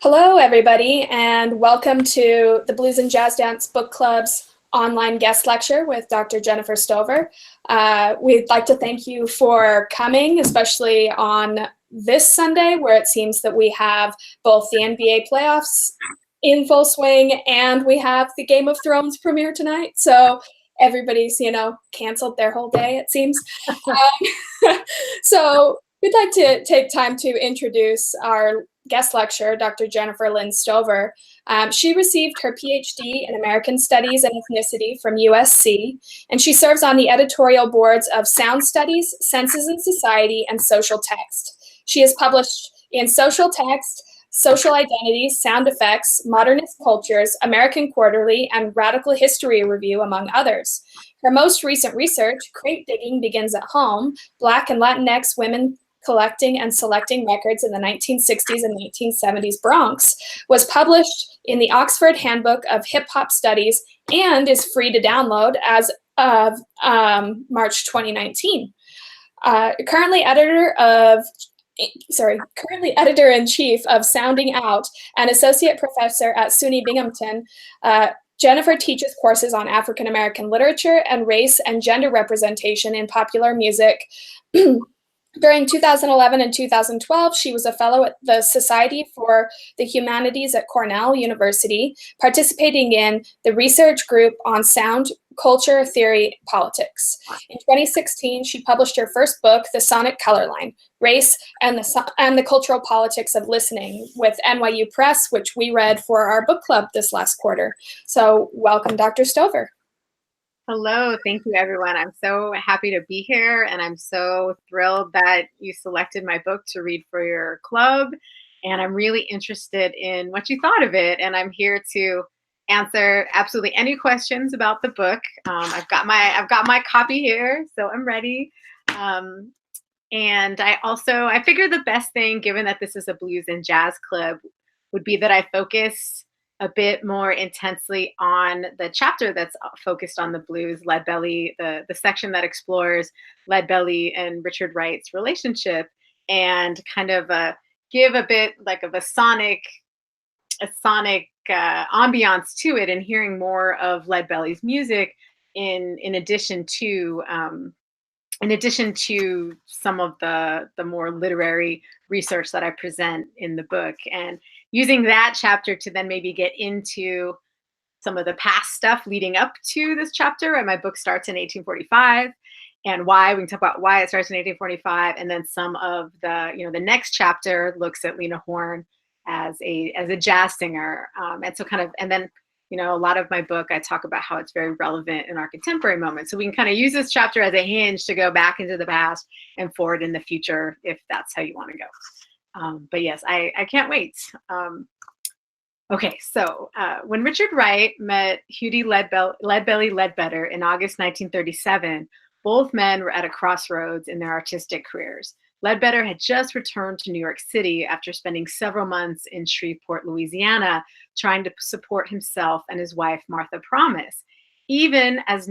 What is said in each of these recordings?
Hello, everybody, and welcome to the Blues and Jazz Dance Book Club's online guest lecture with Dr. Jennifer Stoever. We'd like to thank you for coming, especially on this Sunday, where it seems that we have both the NBA playoffs in full swing and we have the Game of Thrones premiere tonight. So everybody's, canceled their whole day, it seems. So we'd like to take time to introduce our guest lecturer, Dr. Jennifer Lynn Stoever. She received her PhD in American Studies and Ethnicity from USC, and she serves on the editorial boards of Sound Studies, Senses in Society, and Social Text. She has published in Social Text, Social Identities, Sound Effects, Modernist Cultures, American Quarterly, and Radical History Review, among others. Her most recent research, Crate Digging Begins at Home, Black and Latinx Women Collecting and Selecting Records in the 1960s and 1970s Bronx, was published in the Oxford Handbook of Hip Hop Studies and is free to download as of March 2019. Currently editor-in-chief of Sounding Out and associate professor at SUNY Binghamton, Jennifer teaches courses on African American literature and race and gender representation in popular music. During 2011 and 2012, she was a fellow at the Society for the Humanities at Cornell University, participating in the research group on sound, culture, theory, politics. In 2016, she published her first book, The Sonic Color Line, Race and the Cultural Politics of Listening, with NYU Press, which we read for our book club this last quarter. So welcome, Dr. Stoever. Hello, thank you everyone. I'm so happy to be here, and I'm so thrilled that you selected my book to read for your club. And I'm really interested in what you thought of it, and I'm here to answer absolutely any questions about the book. I've got my copy here, so I'm ready. And I figured the best thing, given that this is a blues and jazz club, would be that I focus a bit more intensely on the chapter that's focused on the blues, Leadbelly, the section that explores Leadbelly and Richard Wright's relationship, and kind of give a bit like of a sonic ambiance to it, and hearing more of Leadbelly's music in addition to some of the more literary research that I present in the book, and using that chapter to then maybe get into some of the past stuff leading up to this chapter. And my book starts in 1845, and why we can talk about why it starts in 1845, and then some of the next chapter looks at Lena Horne as a jazz singer, and so kind of, and then a lot of my book, I talk about how it's very relevant in our contemporary moment. So we can kind of use this chapter as a hinge to go back into the past and forward in the future, if that's how you want to go. But yes, I can't wait. Okay, so when Richard Wright met Huddie Leadbelly Ledbetter in August 1937, both men were at a crossroads in their artistic careers. Ledbetter had just returned to New York City after spending several months in Shreveport, Louisiana, trying to support himself and his wife, Martha Promise. Even as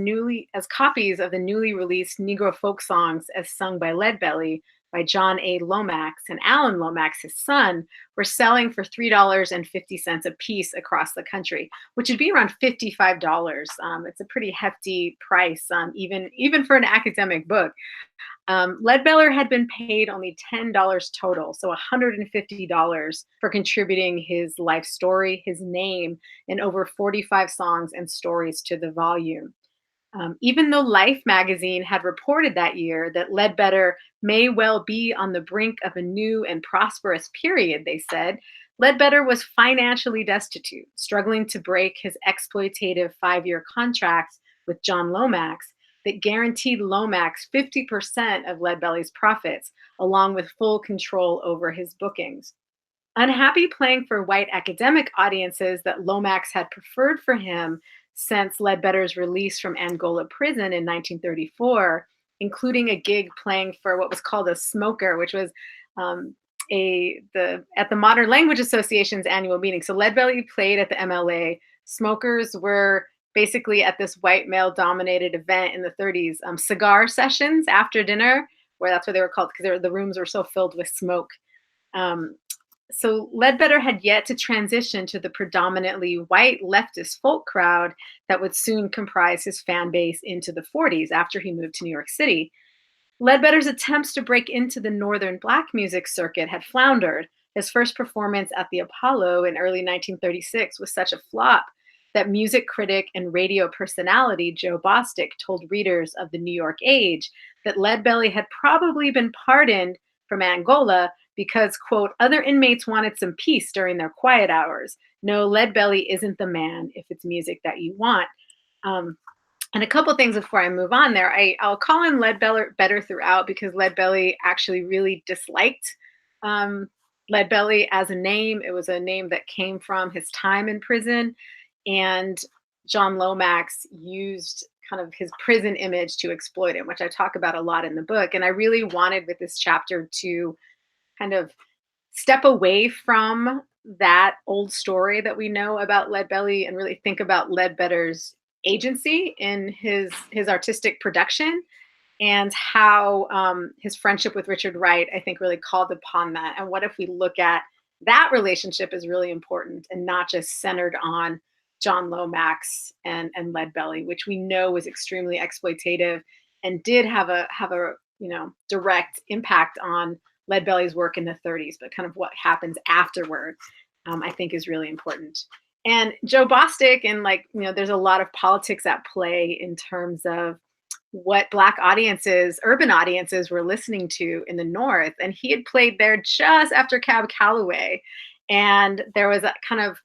copies of the newly released Negro folk songs as sung by Leadbelly by John A. Lomax and Alan Lomax, his son, were selling for $3.50 a piece across the country, which would be around $55. It's a pretty hefty price, even for an academic book. Leadbetter had been paid only $10 total, so $150 for contributing his life story, his name, and over 45 songs and stories to the volume. Even though Life magazine had reported that year that Leadbetter may well be on the brink of a new and prosperous period, they said, Leadbetter was financially destitute, struggling to break his exploitative 5-year contract with John Lomax that guaranteed Lomax 50% of Leadbelly's profits, along with full control over his bookings. Unhappy playing for white academic audiences that Lomax had preferred for him since Leadbetter's release from Angola prison in 1934, including a gig playing for what was called a smoker, which was at the Modern Language Association's annual meeting. So Leadbelly played at the MLA. Smokers were basically at this white male-dominated event in the 30s, cigar sessions after dinner, where that's what they were called, because the rooms were so filled with smoke. So Ledbetter had yet to transition to the predominantly white leftist folk crowd that would soon comprise his fan base into the 40s after he moved to New York City. Ledbetter's attempts to break into the northern black music circuit had floundered. His first performance at the Apollo in early 1936 was such a flop that music critic and radio personality Joe Bostic told readers of the New York Age that Leadbelly had probably been pardoned from Angola because, quote, other inmates wanted some peace during their quiet hours. No, Leadbelly isn't the man if it's music that you want. Um, and a couple things before I move on there. I'll call him Leadbelly better throughout because Leadbelly actually really disliked um, Leadbelly as a name. It was a name that came from his time in prison. And John Lomax used kind of his prison image to exploit it, which I talk about a lot in the book. And I really wanted with this chapter to kind of step away from that old story that we know about Leadbelly and really think about Leadbetter's agency in his artistic production and how his friendship with Richard Wright, I think, really called upon that. And what if we look at that relationship is really important and not just centered on John Lomax and Leadbelly, which we know was extremely exploitative and did have a direct impact on Leadbelly's work in the 30s, but kind of what happens afterward, I think is really important. And Joe Bostic, and there's a lot of politics at play in terms of what Black audiences, urban audiences, were listening to in the North. And he had played there just after Cab Calloway. And there was a kind of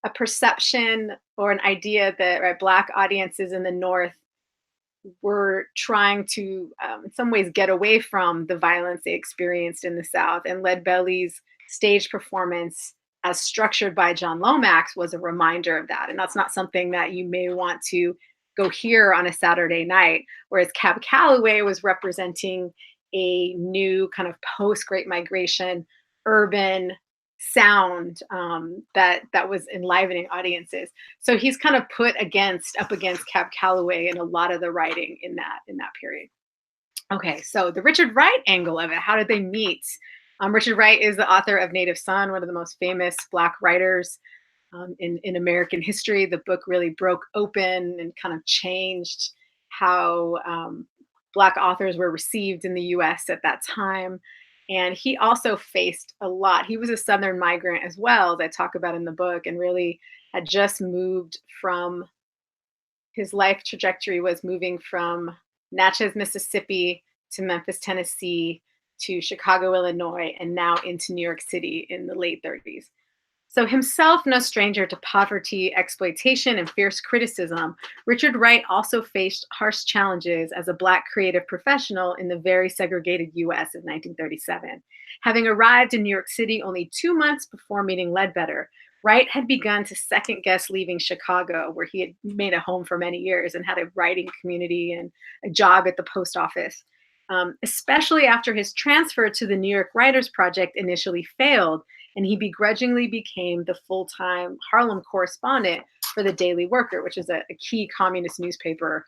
a perception or an idea that Black audiences in the North were trying to, in some ways, get away from the violence they experienced in the South. And Leadbelly's stage performance, as structured by John Lomax, was a reminder of that. And that's not something that you may want to go hear on a Saturday night, whereas Cab Calloway was representing a new kind of post-Great Migration urban sound that was enlivening audiences. So he's kind of put up against Cab Calloway in a lot of the writing in that period. Okay, so the Richard Wright angle of it, how did they meet? Richard Wright is the author of Native Son, one of the most famous Black writers in American history. The book really broke open and kind of changed how Black authors were received in the US at that time. And he also faced a lot. He was a Southern migrant as well, as I talk about in the book, and really had just moved from, his life trajectory was moving from Natchez, Mississippi to Memphis, Tennessee to Chicago, Illinois, and now into New York City in the late 30s. So himself no stranger to poverty, exploitation, and fierce criticism, Richard Wright also faced harsh challenges as a Black creative professional in the very segregated US of 1937. Having arrived in New York City only 2 months before meeting Ledbetter, Wright had begun to second guess leaving Chicago, where he had made a home for many years and had a writing community and a job at the post office. Especially after his transfer to the New York Writers Project initially failed, and he begrudgingly became the full-time Harlem correspondent for the Daily Worker, which is a key communist newspaper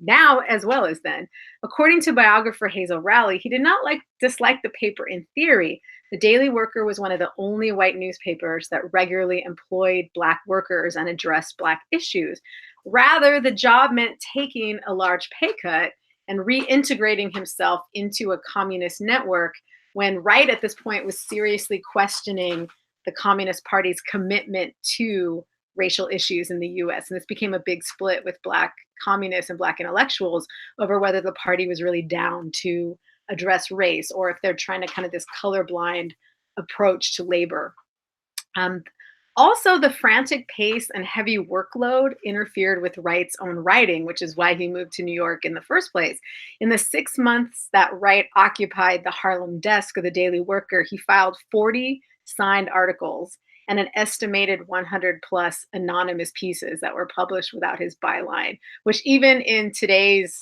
now as well as then. According to biographer Hazel Rowley, he did not dislike the paper in theory. The Daily Worker was one of the only white newspapers that regularly employed Black workers and addressed Black issues. Rather, the job meant taking a large pay cut and reintegrating himself into a communist network, when Wright at this point was seriously questioning the Communist Party's commitment to racial issues in the US. And this became a big split with Black communists and Black intellectuals over whether the party was really down to address race or if they're trying to kind of this colorblind approach to labor. Also, the frantic pace and heavy workload interfered with Wright's own writing, which is why he moved to New York in the first place. In the 6 months that Wright occupied the Harlem desk of the Daily Worker, he filed 40 signed articles and an estimated 100 plus anonymous pieces that were published without his byline, which even in today's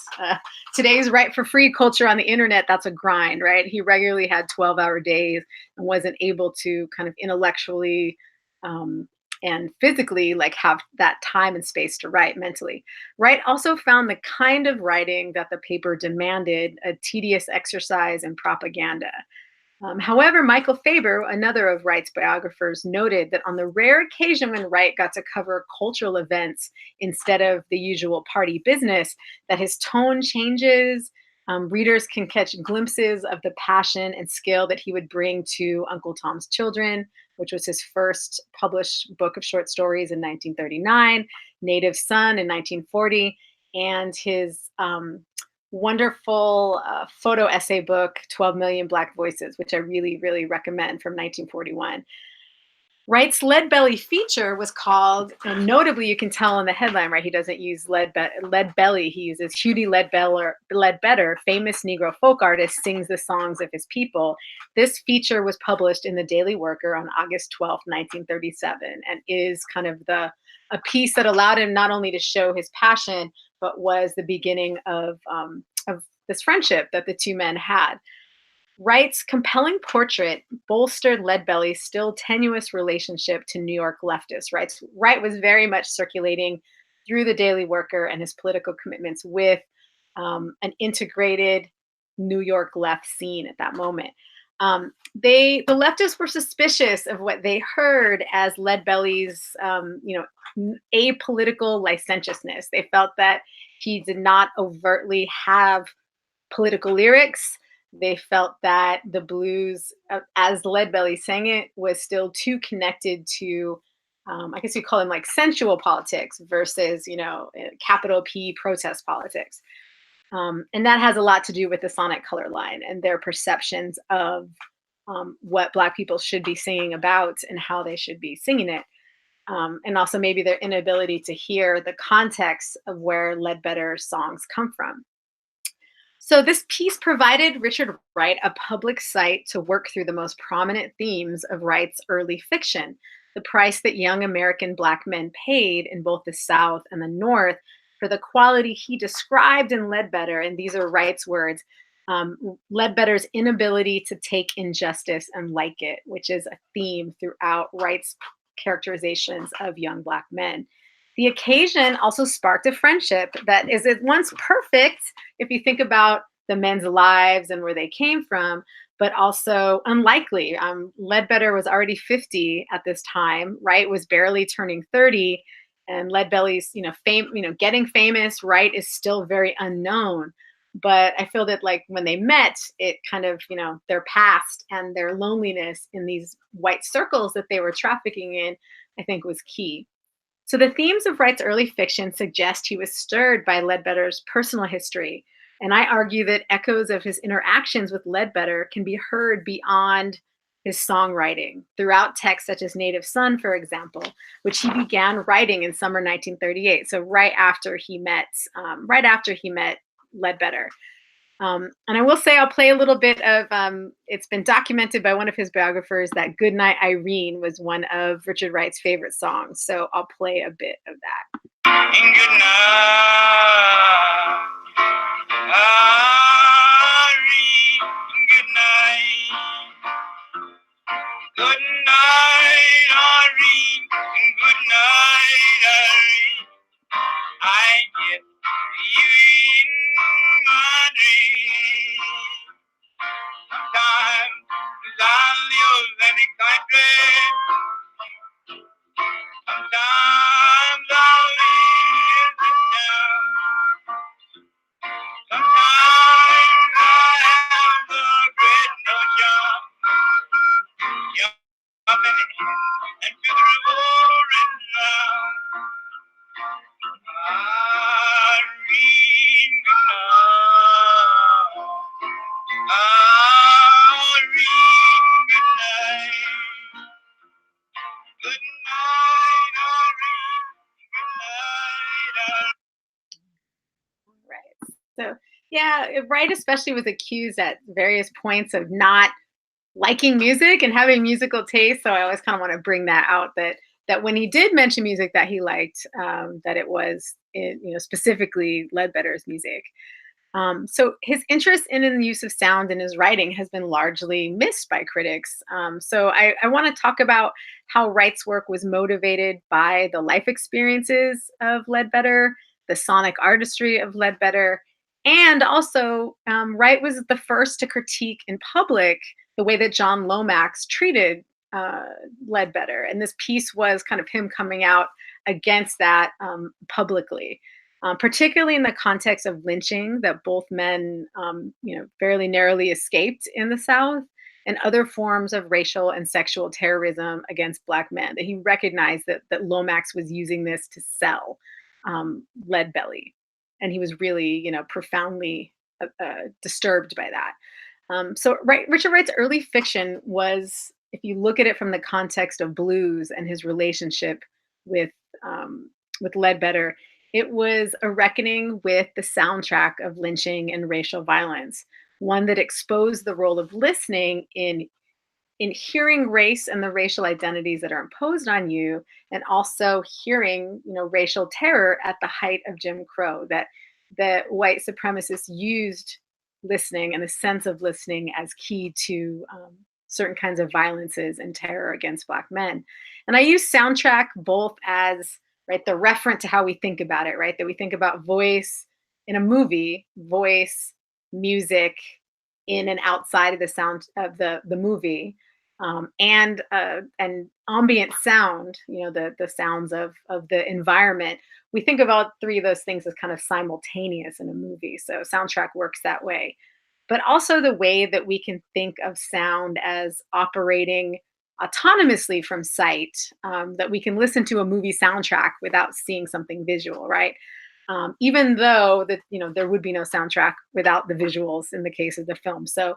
write for free culture on the internet, that's a grind, right? He regularly had 12-hour days and wasn't able to kind of intellectually and physically have that time and space to write mentally. Wright also found the kind of writing that the paper demanded a tedious exercise in propaganda. However, Michael Faber, another of Wright's biographers, noted that on the rare occasion when Wright got to cover cultural events instead of the usual party business, that his tone changes. Readers can catch glimpses of the passion and skill that he would bring to Uncle Tom's Children, which was his first published book of short stories in 1939, Native Son in 1940, and his wonderful photo essay book, 12 Million Black Voices, which I really, really recommend, from 1941. Wright's lead belly feature was called, and notably you can tell in the headline, right, he doesn't use lead belly, he uses Hughie Ledbetter, famous Negro folk artist, sings the songs of his people. This feature was published in the Daily Worker on August 12th, 1937, and is kind of a piece that allowed him not only to show his passion, but was the beginning of this friendship that the two men had. Wright's compelling portrait bolstered Leadbelly's still tenuous relationship to New York leftists. Wright was very much circulating through the Daily Worker and his political commitments with an integrated New York left scene at that moment. The leftists were suspicious of what they heard as Leadbelly's, apolitical licentiousness. They felt that he did not overtly have political lyrics. They felt that the blues, as Leadbelly sang it, was still too connected to, I guess you call them like sensual politics versus, capital P protest politics. And that has a lot to do with the sonic color line and their perceptions of what Black people should be singing about and how they should be singing it. And also maybe their inability to hear the context of where Ledbetter's songs come from. So this piece provided Richard Wright a public site to work through the most prominent themes of Wright's early fiction, the price that young American Black men paid in both the South and the North for the quality he described in Ledbetter, and these are Wright's words, Ledbetter's inability to take injustice and like it, which is a theme throughout Wright's characterizations of young Black men. The occasion also sparked a friendship that is at once perfect if you think about the men's lives and where they came from, but also unlikely. Ledbetter was already 50 at this time. Wright was barely turning 30, and Leadbelly's, getting famous. Wright is still very unknown. But I feel that like when they met, it kind of, their past and their loneliness in these white circles that they were trafficking in, I think was key. So the themes of Wright's early fiction suggest he was stirred by Ledbetter's personal history. And I argue that echoes of his interactions with Ledbetter can be heard beyond his songwriting throughout texts such as Native Son, for example, which he began writing in summer 1938. So right after he met Ledbetter. And I will say I'll play a little bit of, it's been documented by one of his biographers that Goodnight Irene was one of Richard Wright's favorite songs. So I'll play a bit of that. Good night, Irene, good night. Good night, Irene, good night, Irene. I get you in my dream. Sometimes I'll use any country. Sometimes I'll leave the town. Sometimes I have the great notion. Jumping in and to the roaring loud. Irene, good night. Irene, good night. Good night, Irene. Good night, Irene. Right. So, yeah, Wright especially was accused at various points of not liking music and having musical taste. So I always kind of want to bring that out, that when he did mention music that he liked, that it was specifically Ledbetter's music. So his interest in the use of sound in his writing has been largely missed by critics. So I want to talk about how Wright's work was motivated by the life experiences of Ledbetter, the sonic artistry of Ledbetter, And also, Wright was the first to critique in public the way that John Lomax treated uh, Ledbetter. And this piece was kind of him coming out against that publicly, particularly in the context of lynching that both men, fairly narrowly escaped in the South, and other forms of racial and sexual terrorism against Black men. That he recognized that Lomax was using this to sell Lead Belly, and he was really, profoundly disturbed by that. Richard Wright's early fiction was, if you look at it from the context of blues and his relationship with with Ledbetter, it was a reckoning with the soundtrack of lynching and racial violence, one that exposed the role of listening in hearing race and the racial identities that are imposed on you, and also hearing, racial terror at the height of Jim Crow, that white supremacists used listening and the sense of listening as key to certain kinds of violences and terror against Black men. And I use soundtrack both as, right, the referent to how we think about it, right, that we think about voice in a movie, voice, music in and outside of the sound of the movie, and ambient sound, the sounds of the environment. We think about three of those things as kind of simultaneous in a movie. So soundtrack works that way. But also the way that we can think of sound as operating autonomously from sight, that we can listen to a movie soundtrack without seeing something visual, right? Even though that, there would be no soundtrack without the visuals in the case of the film. So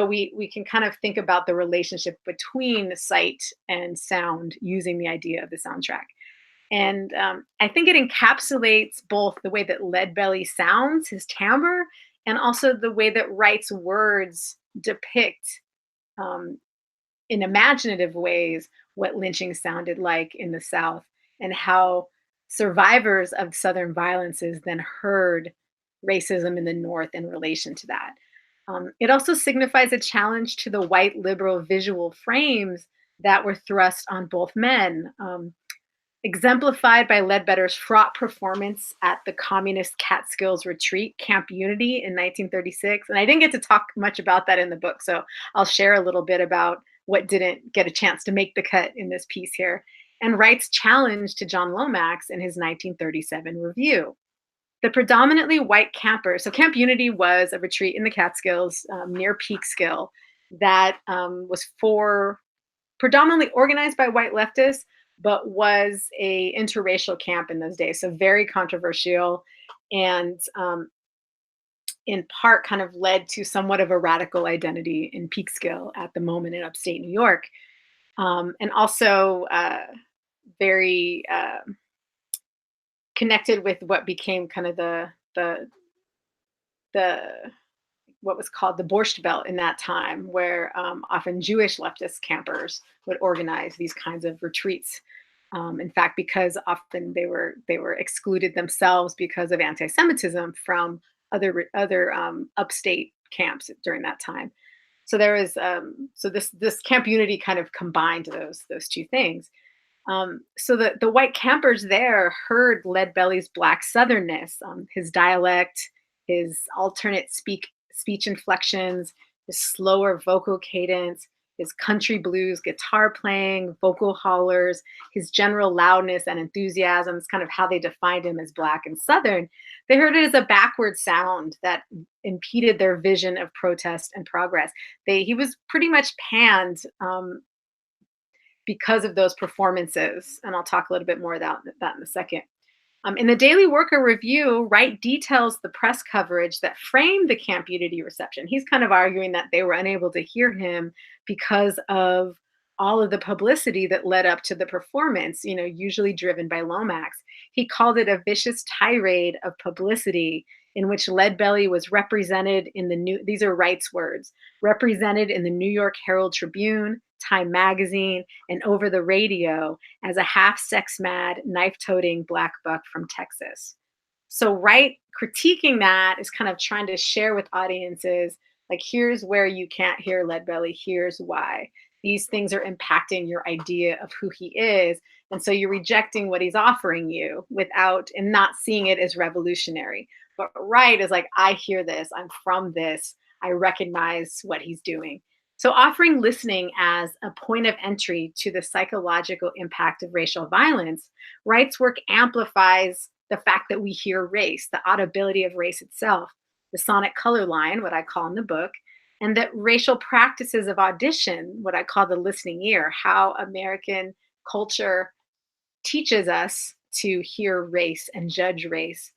we can kind of think about the relationship between sight and sound using the idea of the soundtrack. And I think it encapsulates both the way that Leadbelly sounds, his timbre, and also the way that Wright's words depict, um, in imaginative ways, what lynching sounded like in the South, and how survivors of Southern violences then heard racism in the North in relation to that. It also signifies a challenge to the white liberal visual frames that were thrust on both men, exemplified by Ledbetter's fraught performance at the communist Catskills retreat, Camp Unity, in 1936. And I didn't get to talk much about that in the book, so I'll share a little bit about what didn't get a chance to make the cut in this piece here, and Wright's challenge to John Lomax in his 1937 review. The predominantly white campers, so Camp Unity was a retreat in the Catskills, near Peekskill, that was for predominantly organized by white leftists, but was a interracial camp in those days. So very controversial, and in part kind of led to somewhat of a radical identity in Peekskill at the moment in upstate New York. And also very connected with what became kind of the what was called the Borscht Belt in that time, where often Jewish leftist campers would organize these kinds of retreats. In fact, because often they were excluded themselves because of anti-Semitism from other upstate camps during that time. So there was so this Camp Unity kind of combined those two things. So the white campers there heard Leadbelly's Black Southernness, his dialect, his alternate speech inflections, his slower vocal cadence, his country blues guitar playing, vocal hollers, his general loudness and enthusiasm. It's kind of how they defined him as Black and Southern. They heard it as a backward sound that impeded their vision of protest and progress. He was pretty much panned because of those performances. And I'll talk a little bit more about that in a second. In the Daily Worker review, Wright details the press coverage that framed the Camp Unity reception. He's kind of arguing that they were unable to hear him because of all of the publicity that led up to the performance, usually driven by Lomax. He called it a vicious tirade of publicity in which Leadbelly was represented in these are Wright's words, represented in the New York Herald Tribune, Time Magazine, and over the radio as a half sex mad, knife toting Black buck from Texas. So Wright critiquing that is kind of trying to share with audiences, like, here's where you can't hear Leadbelly, here's why. These things are impacting your idea of who he is. And so you're rejecting what he's offering you and not seeing it as revolutionary. But Wright is like, I hear this, I'm from this, I recognize what he's doing. So, offering listening as a point of entry to the psychological impact of racial violence, Wright's work amplifies the fact that we hear race, the audibility of race itself, the sonic color line, what I call in the book, and that racial practices of audition, what I call the listening ear, how American culture teaches us to hear race and judge race.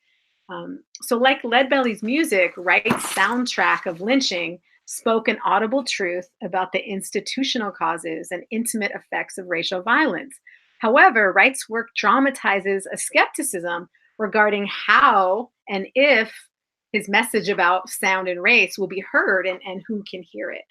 So, like Leadbelly's music, Wright's soundtrack of lynching spoke an audible truth about the institutional causes and intimate effects of racial violence. However, Wright's work dramatizes a skepticism regarding how and if his message about sound and race will be heard and who can hear it.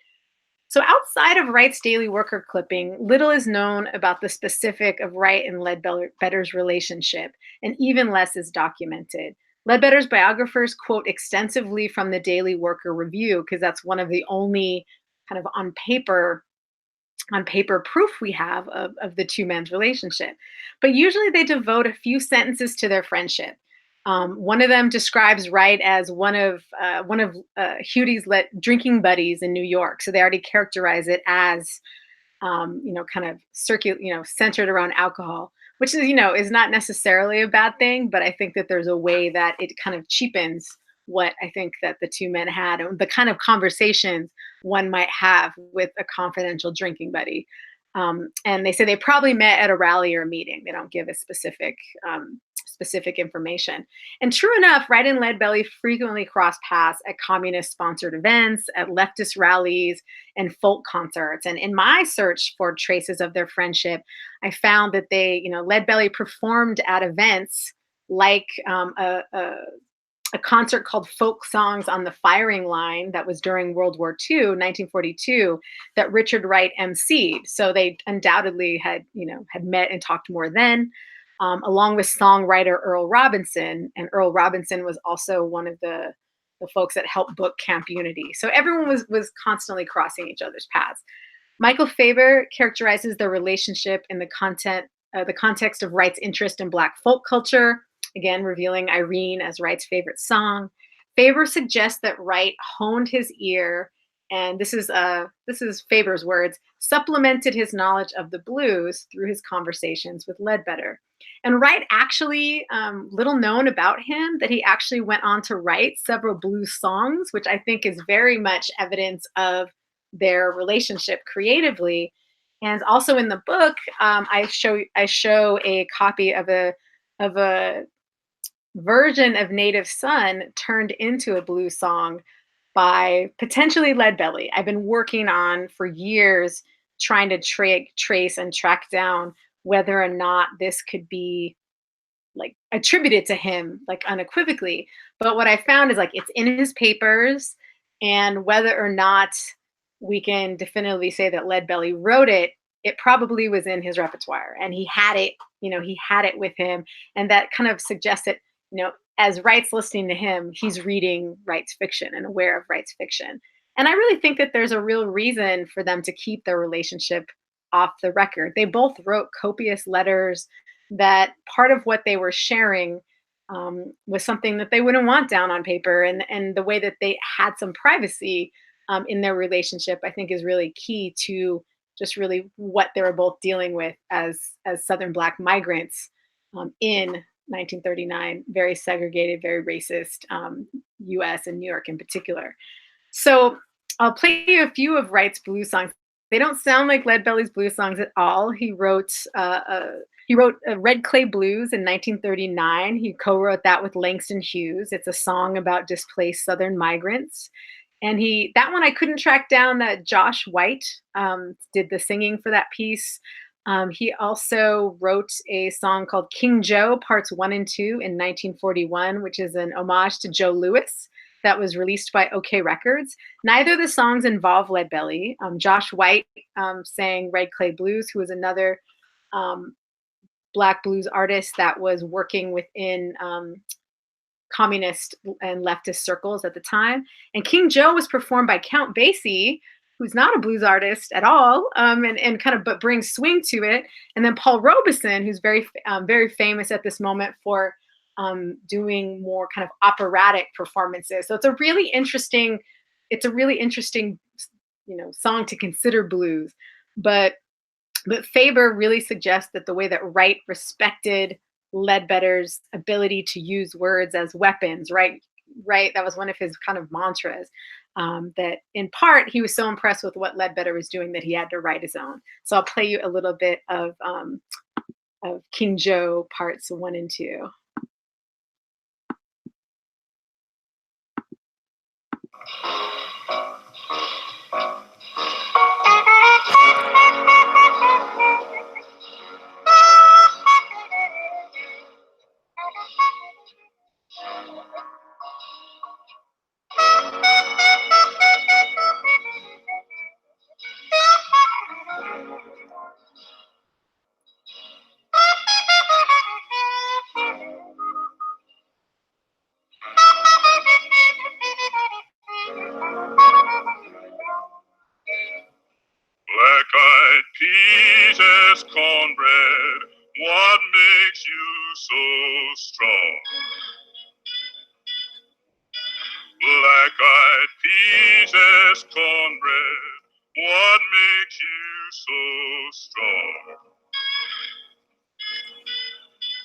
So, outside of Wright's daily worker clipping, little is known about the specific of Wright and Ledbetter's relationship, and even less is documented. Ledbetter's biographers quote extensively from the Daily Worker Review because that's one of the only kind of on paper proof we have of the two men's relationship. But usually they devote a few sentences to their friendship. One of them describes Wright as one of Hudy's drinking buddies in New York. So they already characterize it as kind of centered around alcohol, which is not necessarily a bad thing, but I think that there's a way that it kind of cheapens what I think that the two men had and the kind of conversations one might have with a confidential drinking buddy. And they say they probably met at a rally or a meeting. They don't give a specific information. And true enough, Wright and Leadbelly frequently crossed paths at communist-sponsored events, at leftist rallies, and folk concerts. And in my search for traces of their friendship, I found that Leadbelly performed at events like a concert called Folk Songs on the Firing Line that was during World War II, 1942, that Richard Wright emceed. So they undoubtedly had met and talked more then, along with songwriter Earl Robinson. And Earl Robinson was also one of the folks that helped book Camp Unity. So everyone was constantly crossing each other's paths. Michael Faber characterizes their relationship in the context of Wright's interest in Black folk culture, again revealing Irene as Wright's favorite song. Faber suggests that Wright honed his ear, and this is Faber's words, supplemented his knowledge of the blues through his conversations with Ledbetter. And Wright actually, little known about him, that he actually went on to write several blues songs, which I think is very much evidence of their relationship creatively. And also in the book, I show a copy of a version of Native Son turned into a blues song by potentially Leadbelly. I've been working on for years trying to trace and track down whether or not this could be like attributed to him, like unequivocally. But what I found is like it's in his papers, and whether or not we can definitively say that Leadbelly wrote it, it probably was in his repertoire, and he had it with him, and that kind of suggests that as Wright's listening to him, he's reading Wright's fiction and aware of Wright's fiction. And I really think that there's a real reason for them to keep their relationship off the record. They both wrote copious letters that part of what they were sharing was something that they wouldn't want down on paper. And the way that they had some privacy in their relationship, I think is really key to just really what they were both dealing with as Southern Black migrants in 1939, very segregated, very racist US and New York in particular. So I'll play you a few of Wright's blues songs. They don't sound like Leadbelly's blues songs at all. He wrote Red Clay Blues in 1939. He co-wrote that with Langston Hughes. It's a song about displaced Southern migrants. And that one I couldn't track down. That Josh White did the singing for that piece. He also wrote a song called King Joe Parts 1 and 2 in 1941, which is an homage to Joe Louis that was released by OK Records. Neither of the songs involve Leadbelly. Josh White sang Red Clay Blues, who was another Black blues artist that was working within communist and leftist circles at the time. And King Joe was performed by Count Basie, who's not a blues artist at all, and kind of but brings swing to it. And then Paul Robeson, who's very famous at this moment for doing more kind of operatic performances. So it's a really interesting, song to consider blues. But Faber really suggests that the way that Wright respected Ledbetter's ability to use words as weapons, right, that was one of his kind of mantras. That in part he was so impressed with what Ledbetter was doing that he had to write his own. So I'll play you a little bit of King Joe parts 1 and 2. Black-eyed peas as cornbread, what makes you so strong? Black-eyed peas as cornbread, what makes you so strong?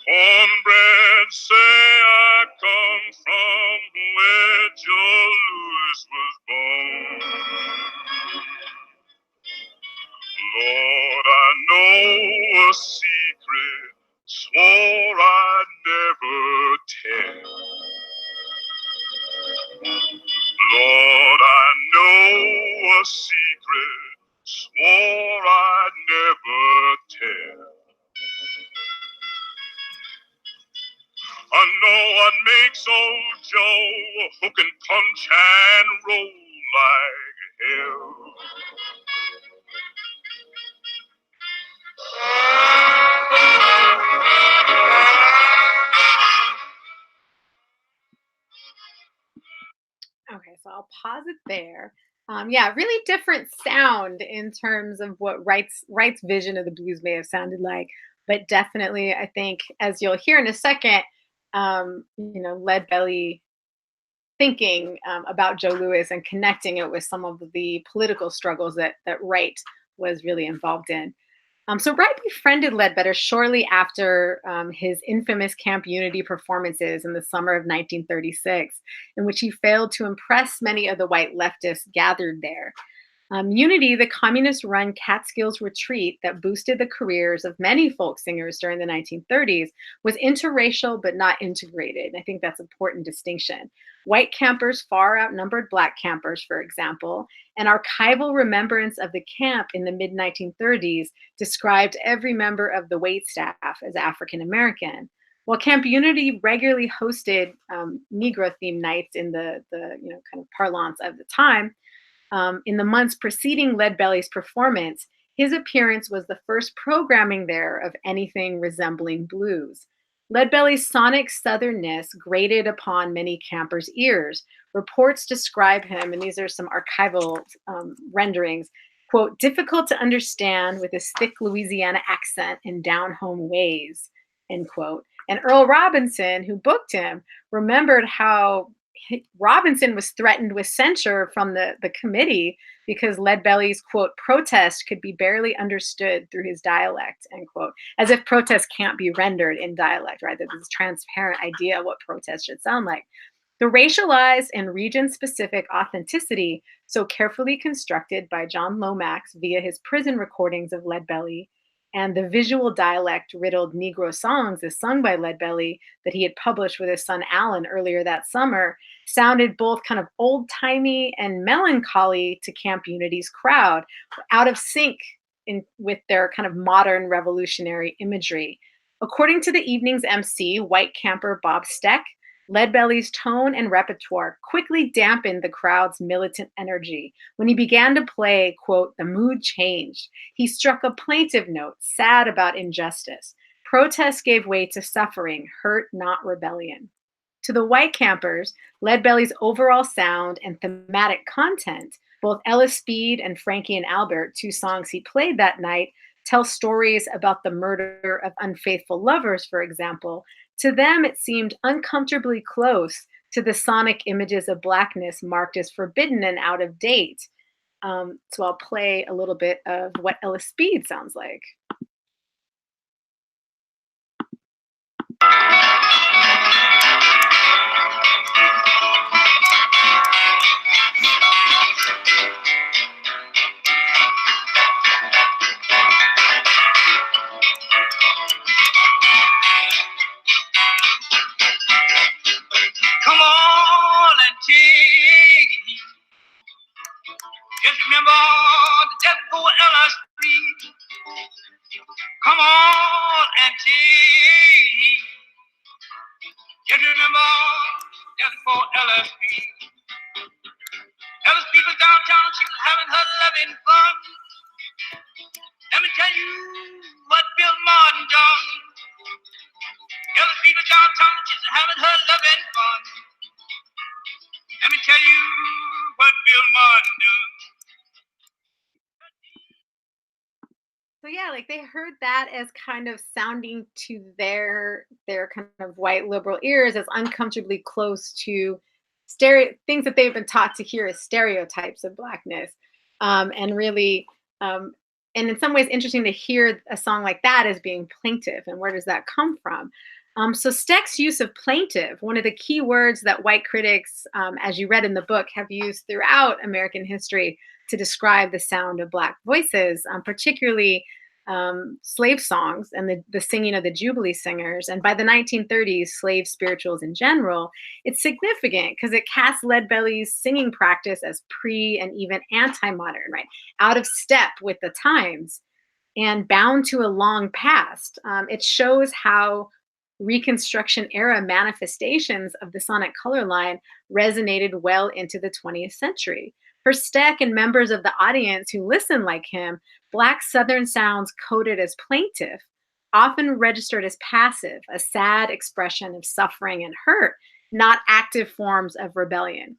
Cornbread say I come from where Joe Louis was born. Lord, I know a secret, swore I'd never tell. Lord, I know a secret, swore I'd never tell. I know what makes old Joe hook and punch and roll like hell. Okay, so I'll pause it there. Yeah, really different sound in terms of what Wright's vision of the blues may have sounded like, but definitely, I think, as you'll hear in a second, Leadbelly thinking about Joe Louis and connecting it with some of the political struggles that Wright was really involved in. So Wright befriended Ledbetter shortly after his infamous Camp Unity performances in the summer of 1936, in which he failed to impress many of the white leftists gathered there. Unity, the communist run Catskills retreat that boosted the careers of many folk singers during the 1930s, was interracial but not integrated. I think that's an important distinction. White campers far outnumbered Black campers, for example, and archival remembrance of the camp in the mid 1930s described every member of the wait staff as African American. While Camp Unity regularly hosted Negro themed nights in the kind of parlance of the time, in the months preceding Leadbelly's performance, his appearance was the first programming there of anything resembling blues. Leadbelly's sonic southernness grated upon many campers' ears. Reports describe him, and these are some archival renderings, quote, difficult to understand with his thick Louisiana accent and down-home ways, end quote. And Earl Robinson, who booked him, remembered how Robinson was threatened with censure from the committee because Leadbelly's, quote, protest could be barely understood through his dialect, end quote, as if protest can't be rendered in dialect, right? That this transparent idea of what protest should sound like. The racialized and region-specific authenticity, so carefully constructed by John Lomax via his prison recordings of Leadbelly, and the visual dialect-riddled Negro songs as sung by Leadbelly that he had published with his son Alan earlier that summer, sounded both kind of old-timey and melancholy to Camp Unity's crowd, out of sync with their kind of modern revolutionary imagery. According to the evening's MC, white camper Bob Steck, Leadbelly's tone and repertoire quickly dampened the crowd's militant energy. When he began to play, quote, the mood changed. He struck a plaintive note, sad about injustice. Protest gave way to suffering, hurt, not rebellion. To the white campers, Leadbelly's overall sound and thematic content, both Ella Speed and Frankie and Albert, 2 songs he played that night, tell stories about the murder of unfaithful lovers, for example, To them, it seemed uncomfortably close to the sonic images of blackness marked as forbidden and out of date. So I'll play a little bit of what Ella Speed sounds like. Come on and take it. Just remember the death for LSP. Come on and take it. Just remember death for LSP. LSP was downtown, she was having her loving fun. Let me tell you what Bill Martin done. LSP was downtown, she was having her loving fun. Let me tell you what Bill Martin done. So yeah, like they heard that as kind of sounding to their kind of white liberal ears as uncomfortably close to things that they've been taught to hear as stereotypes of blackness, and really, and in some ways, interesting to hear a song like that as being plaintive. And where does that come from? So Steck's use of plaintive, one of the key words that white critics, as you read in the book, have used throughout American history to describe the sound of Black voices, particularly slave songs and the singing of the Jubilee singers. And by the 1930s, slave spirituals in general, it's significant because it casts Leadbelly's singing practice as pre and even anti-modern, right? Out of step with the times and bound to a long past. It shows how Reconstruction era manifestations of the sonic color line resonated well into the 20th century. For Steck and members of the audience who listen like him, Black Southern sounds coded as plaintive, often registered as passive, a sad expression of suffering and hurt, not active forms of rebellion.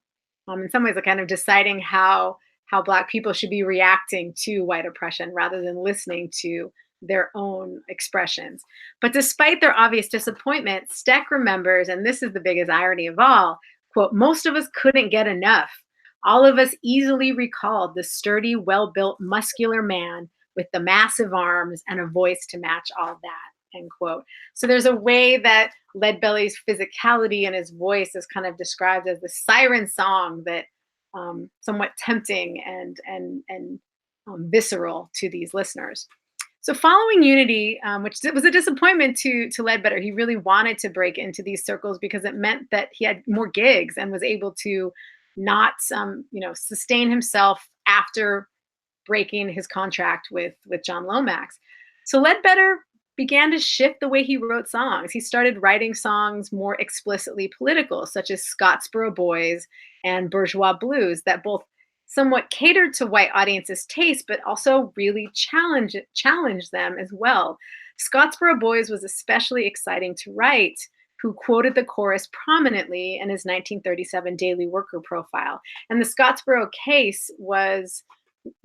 In some ways, a kind of deciding how Black people should be reacting to white oppression rather than listening to their own expressions. But despite their obvious disappointment, Steck remembers, and this is the biggest irony of all, quote, most of us couldn't get enough. All of us easily recalled the sturdy, well-built, muscular man with the massive arms and a voice to match all that, end quote. So there's a way that Leadbelly's physicality and his voice is kind of described as the siren song that somewhat tempting and visceral to these listeners. So following Unity, which was a disappointment to Ledbetter, he really wanted to break into these circles because it meant that he had more gigs and was able to not, sustain himself after breaking his contract with John Lomax. So Ledbetter began to shift the way he wrote songs. He started writing songs more explicitly political, such as Scottsboro Boys and Bourgeois Blues, that both somewhat catered to white audiences' taste, but also really challenged them as well. Scottsboro Boys was especially exciting to write, who quoted the chorus prominently in his 1937 Daily Worker profile. And the Scottsboro case was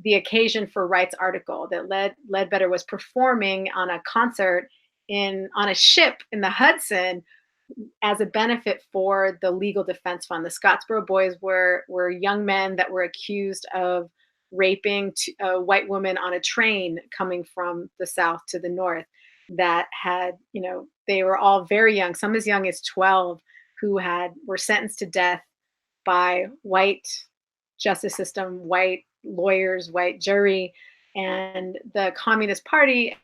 the occasion for Wright's article that Ledbetter was performing on a concert on a ship in the Hudson as a benefit for the Legal Defense Fund. The Scottsboro Boys were young men that were accused of raping a white woman on a train coming from the South to the North that had, they were all very young, some as young as 12, who were sentenced to death by white justice system, white lawyers, white jury, and the Communist Party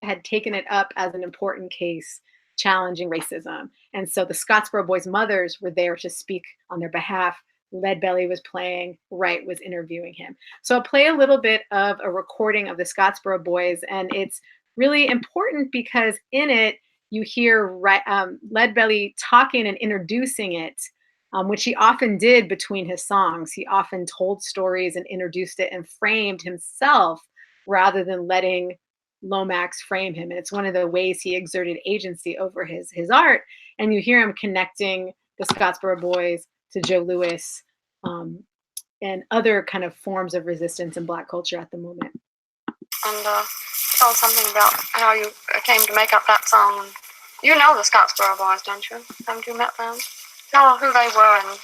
had taken it up as an important case challenging racism. And so the Scottsboro Boys' mothers were there to speak on their behalf. Leadbelly was playing, Wright was interviewing him. So I'll play a little bit of a recording of the Scottsboro Boys, and it's really important because in it you hear Leadbelly talking and introducing it, which he often did between his songs. He often told stories and introduced it and framed himself rather than letting Lomax frame him. And it's one of the ways he exerted agency over his art. And you hear him connecting the Scottsboro Boys to Joe Louis and other kind of forms of resistance in Black culture at the moment. And tell us something about how you came to make up that song. You know the Scottsboro Boys, don't you? Haven't you met them? Tell who they were and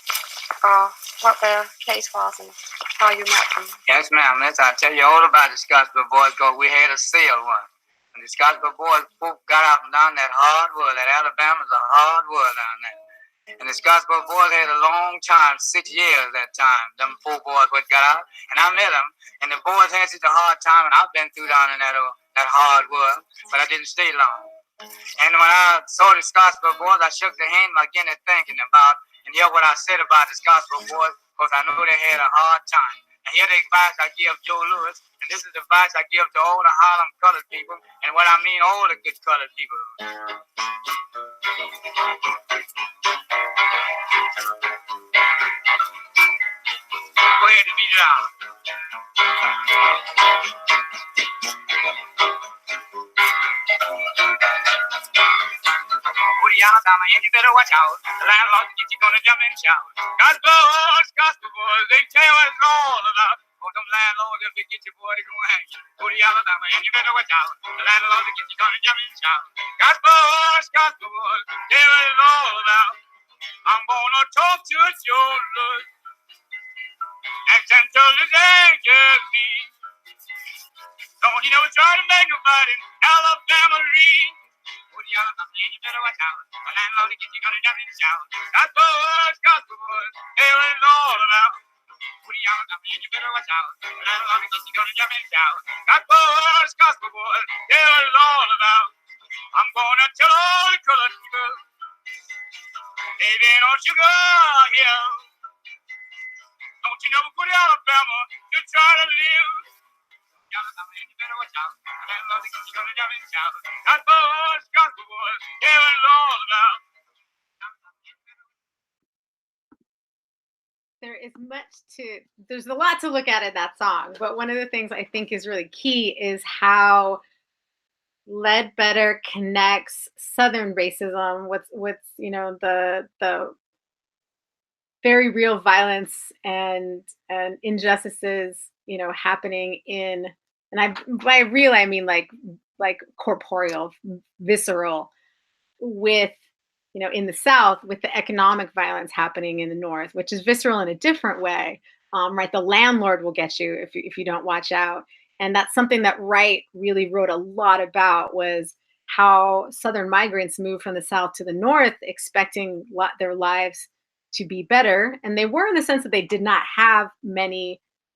what their case was and how you met them. Yes, ma'am. I'll tell you all about the Scottsboro Boys because we had a sale once. And the Scottsboro Boys got out and down that hardwood. That Alabama's a hardwood down there. And the Scottsboro Boys had a long time, 6 years that time. Them 4 boys what got out. And I met them. And the boys had such a hard time. And I've been through down in that hardwood. But I didn't stay long. And when I saw the Scottsboro Boys, I shook their hand again and thinking about, and hear what I said about the Scottsboro Boys, because I know they had a hard time. And here the advice I give Joe Lewis, and this is the advice I give to all the Harlem colored people, and what I mean all the good colored people. Go ahead and beat it out. Alabama, and you better watch out. The landlord gets you gonna jump and shout. Gospel boys, they tell you what it's all about. Oh, them landlords, if they get you, boy, they gonna hang you. Go to Alabama, and you better watch out. The landlord gets you gonna jump and shout. Gospel boys, tell you what it's all about. I'm gonna talk to Joe Lewis and tell his angels me. Don't you never try to make nobody Alabama read. You better watch out. The landlord gets you gonna jump and shout. Gospel boys, they what it's all about. You better watch out. The landlord gets you gonna jump and shout. Gospel boys, they what it's all about. I'm gonna tell all the colored people, they ain't no sugar here. Don't you never go to Alabama to try to live. You better watch out. The landlord gets you gonna jump and shout. Gospel boys, they what it's all about. There's a lot to look at in that song, but one of the things I think is really key is how Ledbetter connects Southern racism with the very real violence and injustices happening in, and by real I mean like corporeal, visceral, with in the South, with the economic violence happening in the North, which is visceral in a different way. Right, the landlord will get you if you don't watch out, and that's something that Wright really wrote a lot about, was how Southern migrants moved from the South to the North, expecting their lives to be better, and they were, in the sense that they did not have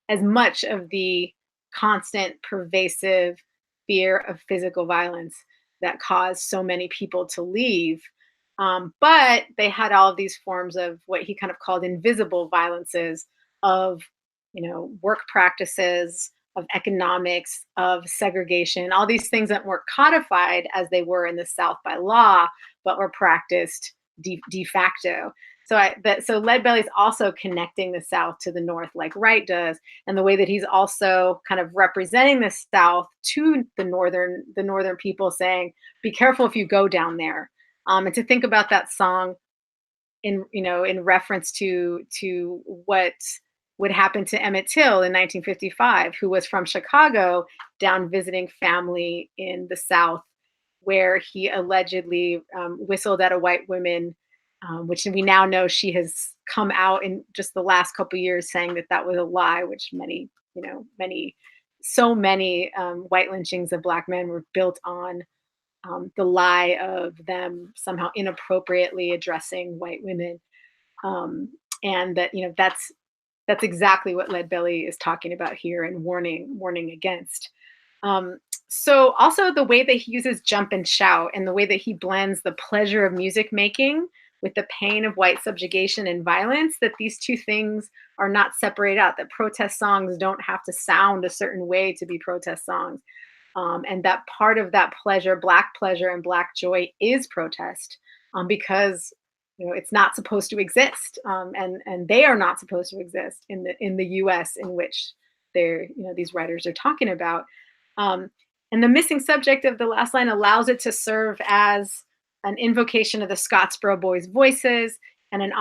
as much of the constant, pervasive fear of physical violence that caused so many people to leave. But they had all of these forms of what he kind of called invisible violences, of work practices, of economics, of segregation, all these things that weren't codified as they were in the South by law, but were practiced de facto. So Leadbelly's also connecting the South to the North, like Wright does, and the way that he's also kind of representing the South to the northern people, saying, "Be careful if you go down there." And to think about that song in reference to what would happen to Emmett Till in 1955, who was from Chicago, down visiting family in the South, where he allegedly whistled at a white woman, which we now know she has come out in just the last couple of years saying that was a lie, which many white lynchings of Black men were built on the lie of them somehow inappropriately addressing white women, and that that's exactly what Leadbelly is talking about here and warning against. So also the way that he uses jump and shout, and the way that he blends the pleasure of music making with the pain of white subjugation and violence, that these two things are not separated out, that protest songs don't have to sound a certain way to be protest songs. And that part of that pleasure and Black joy, is protest, because it's not supposed to exist, and they are not supposed to exist in the U.S. in which these writers are talking about. And the missing subject of the last line allows it to serve as an invocation of the Scottsboro Boys' voices, and an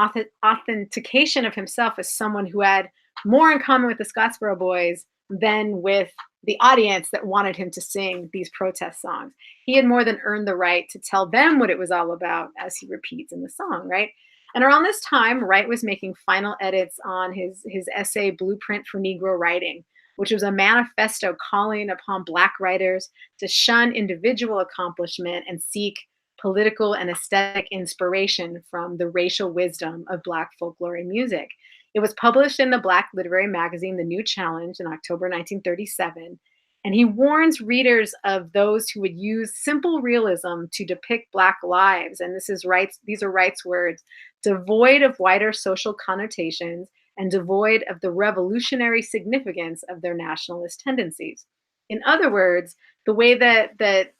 authentication of himself as someone who had more in common with the Scottsboro Boys than with the audience that wanted him to sing these protest songs. He had more than earned the right to tell them what it was all about, as he repeats in the song, right? And around this time, Wright was making final edits on his essay Blueprint for Negro Writing, which was a manifesto calling upon Black writers to shun individual accomplishment and seek political and aesthetic inspiration from the racial wisdom of Black folklore and music. It was published in the Black literary magazine, The New Challenge, in October 1937. And he warns readers of those who would use simple realism to depict Black lives. And these are Wright's words, devoid of wider social connotations and devoid of the revolutionary significance of their nationalist tendencies. In other words, the way that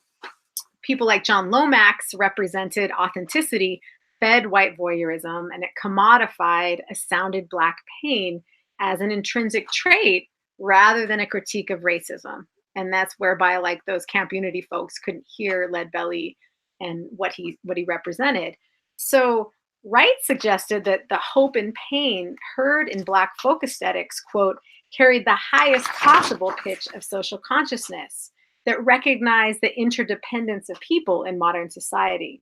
people like John Lomax represented authenticity fed white voyeurism, and it commodified a sounded Black pain as an intrinsic trait rather than a critique of racism. And that's whereby like those Camp Unity folks couldn't hear Leadbelly and what he represented. So Wright suggested that the hope and pain heard in Black folk aesthetics, quote, carried the highest possible pitch of social consciousness that recognized the interdependence of people in modern society.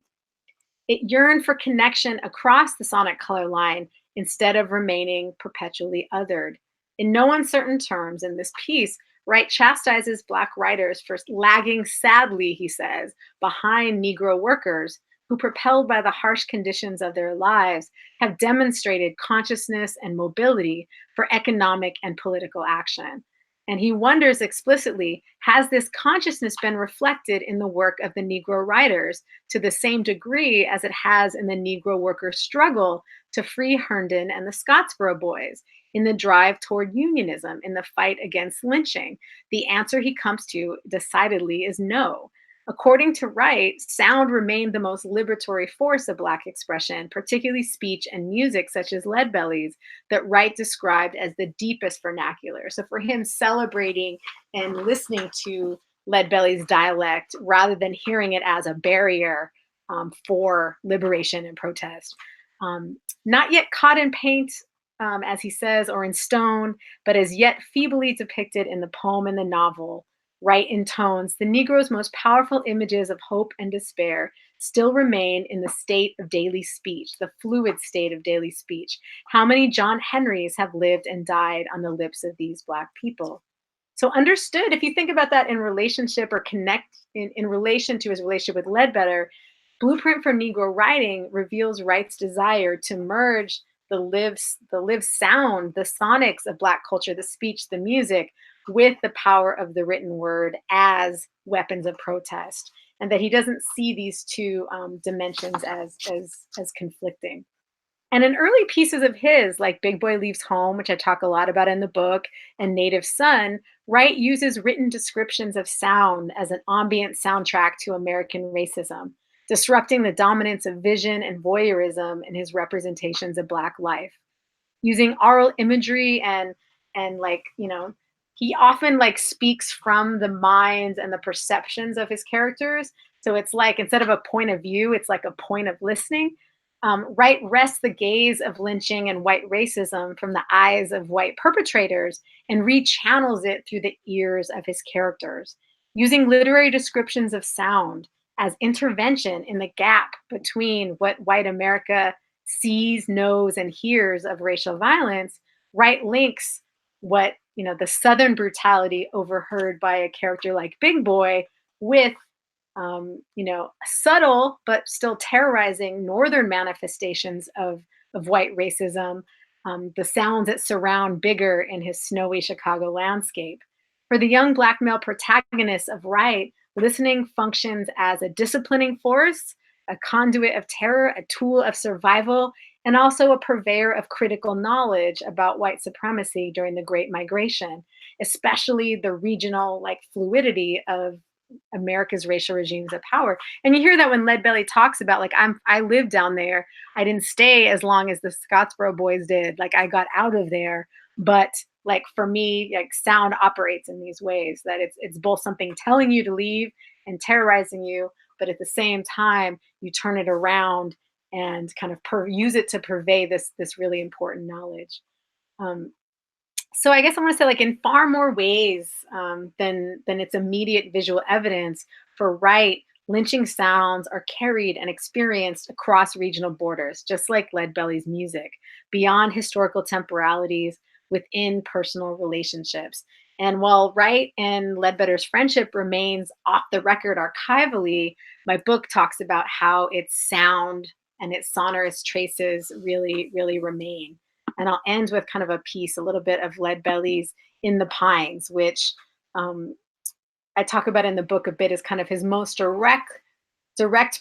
It yearned for connection across the sonic color line instead of remaining perpetually othered. In no uncertain terms, in this piece, Wright chastises Black writers for lagging sadly, he says, behind Negro workers who, propelled by the harsh conditions of their lives, have demonstrated consciousness and mobility for economic and political action. And he wonders explicitly, has this consciousness been reflected in the work of the Negro writers to the same degree as it has in the Negro workers' struggle to free Herndon and the Scottsboro Boys, in the drive toward unionism, in the fight against lynching? The answer he comes to decidedly is no. According to Wright, sound remained the most liberatory force of Black expression, particularly speech and music such as Leadbelly's, that Wright described as the deepest vernacular. So for him, celebrating and listening to Leadbelly's dialect rather than hearing it as a barrier for liberation and protest. Not yet caught in paint, as he says, or in stone, but as yet feebly depicted in the poem and the novel, Wright intones, the Negro's most powerful images of hope and despair still remain in the state of daily speech, the fluid state of daily speech. How many John Henrys have lived and died on the lips of these Black people? So understood, if you think about that in relationship or connect in relation to his relationship with Ledbetter, Blueprint for Negro Writing reveals Wright's desire to merge the lived sound, the sonics of Black culture, the speech, the music, with the power of the written word as weapons of protest, and that he doesn't see these two dimensions as conflicting. And in early pieces of his, like Big Boy Leaves Home, which I talk a lot about in the book, and Native Son, Wright uses written descriptions of sound as an ambient soundtrack to American racism, disrupting the dominance of vision and voyeurism in his representations of Black life. Using oral imagery and like, you know, he often like speaks from the minds and the perceptions of his characters. So it's like, instead of a point of view, it's like a point of listening. Wright wrests the gaze of lynching and white racism from the eyes of white perpetrators and rechannels it through the ears of his characters, using literary descriptions of sound as intervention in the gap between what white America sees, knows, and hears of racial violence. Wright links what, you know, the Southern brutality overheard by a character like Big Boy with, you know, subtle but still terrorizing Northern manifestations of white racism, the sounds that surround Bigger in his snowy Chicago landscape. For the young Black male protagonists of Wright, listening functions as a disciplining force, a conduit of terror, a tool of survival, and also a purveyor of critical knowledge about white supremacy during the Great Migration, especially the regional like fluidity of America's racial regimes of power. And you hear that when Leadbelly talks about like, I lived down there. I didn't stay as long as the Scottsboro Boys did. Like I got out of there, but like for me, like sound operates in these ways that it's both something telling you to leave and terrorizing you, but at the same time, you turn it around and kind of use it to purvey this really important knowledge. So I guess I want to say, like, in far more ways than its immediate visual evidence, for Wright, lynching sounds are carried and experienced across regional borders, just like Leadbelly's music, beyond historical temporalities, within personal relationships. And while Wright and Ledbetter's friendship remains off the record archivally, my book talks about how its sound and its sonorous traces really, really remain. And I'll end with kind of a piece, a little bit of Leadbelly's In the Pines, which um, I talk about in the book a bit as kind of his most direct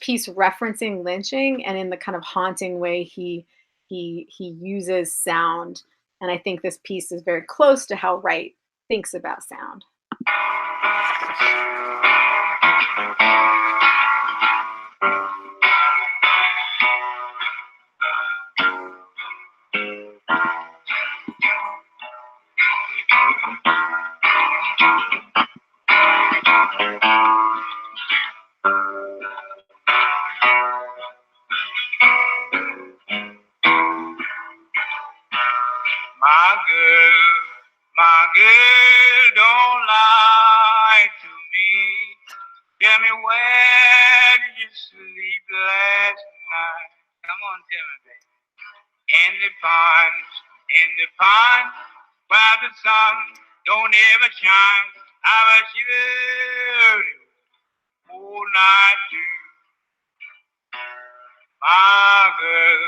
piece referencing lynching, and in the kind of haunting way he uses sound. And I think this piece is very close to how Wright thinks about sound. My girl, don't lie to me. Tell me, where did you sleep last night? Come on, tell me, baby. In the pond, where the sun don't ever shine. I was shivering all night too. My girl,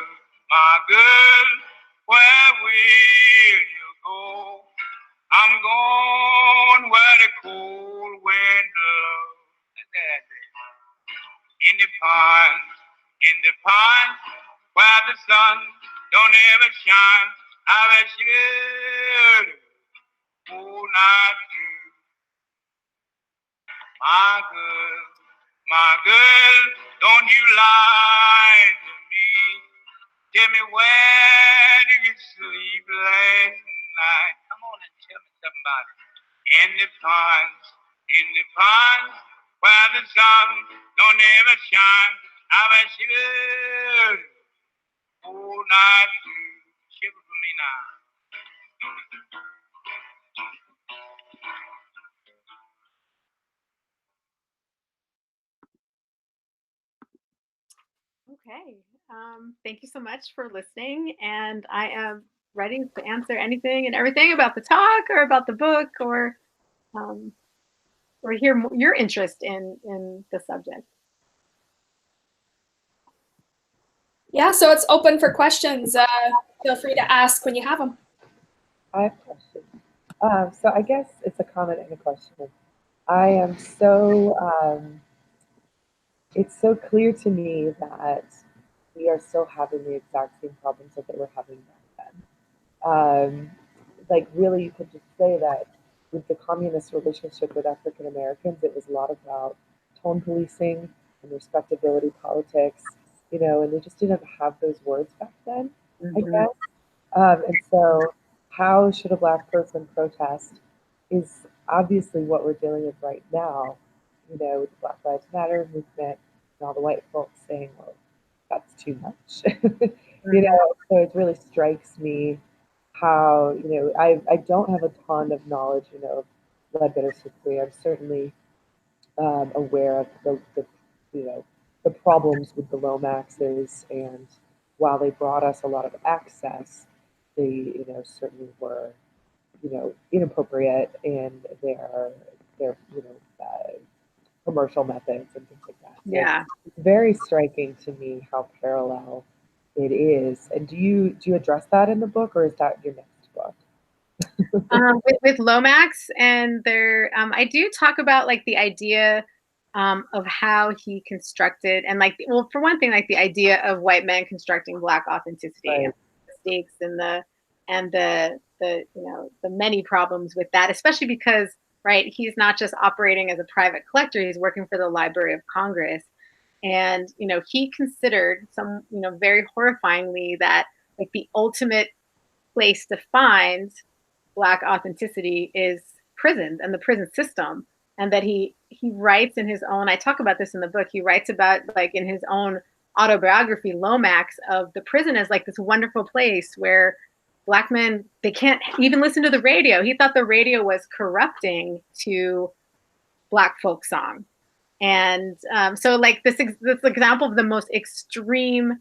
where will you go? I'm going where the cold wind blows. In the pond, where the sun don't ever shine. I was shivering all night too. My girl, don't you lie to me. Tell me, where did you sleep last night? Come on and tell me something about it. In the pond, where the sun don't ever shine. I was shivering all night too. Shiver for me now. Okay. Thank you so much for listening. And I am ready to answer anything and everything about the talk or about the book, or hear your interest in the subject. Yeah, so it's open for questions. Feel free to ask when you have them. I have questions. So I guess it's a comment and a question. I am it's so clear to me that we are still having the exact same problems that they were having back then. Like, really, you could just say that with the communist relationship with African Americans, it was a lot about tone policing and respectability politics, and they just didn't have those words back then, I guess. And so, how should a Black person protest is obviously what we're dealing with right now, with the Black Lives Matter movement and all the white folks saying, well, that's too much. So it really strikes me how, I don't have a ton of knowledge, of Ledbetter's history. I'm certainly aware of the problems with the Lomaxes, and while they brought us a lot of access, they, certainly were, inappropriate in their commercial methods and things like that. So Yeah. it's very striking to me how parallel it is. And do you address that in the book, or is that your next book? With Lomax and I do talk about like the idea of how he constructed, and like, well, for one thing, like the idea of white men constructing Black authenticity, Right. and the mistakes and the many problems with that, especially because, right, he's not just operating as a private collector, he's working for the Library of Congress. And, he considered very horrifyingly that like the ultimate place to find Black authenticity is prisons and the prison system. And that he writes in his own, I talk about this in the book, he writes about, like, in his own autobiography, Lomax, of the prison as like this wonderful place where Black men, they can't even listen to the radio. He thought the radio was corrupting to Black folk song. And so like this example of the most extreme,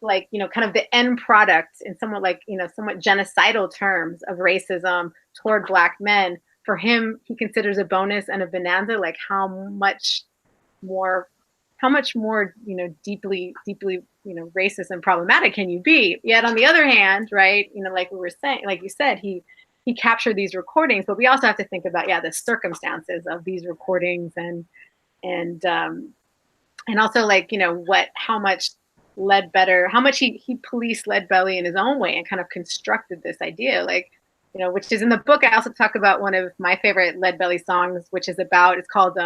like, kind of the end product in somewhat like, somewhat genocidal terms of racism toward Black men, for him, he considers a bonus and a bonanza, like how much more, deeply, racist and problematic can you be? Yet on the other hand, right, like we were saying, like you said, he captured these recordings, but we also have to think about, the circumstances of these recordings and also like, how much he policed Leadbelly in his own way and kind of constructed this idea, like, which is in the book. I also talk about one of my favorite Leadbelly songs, which is it's called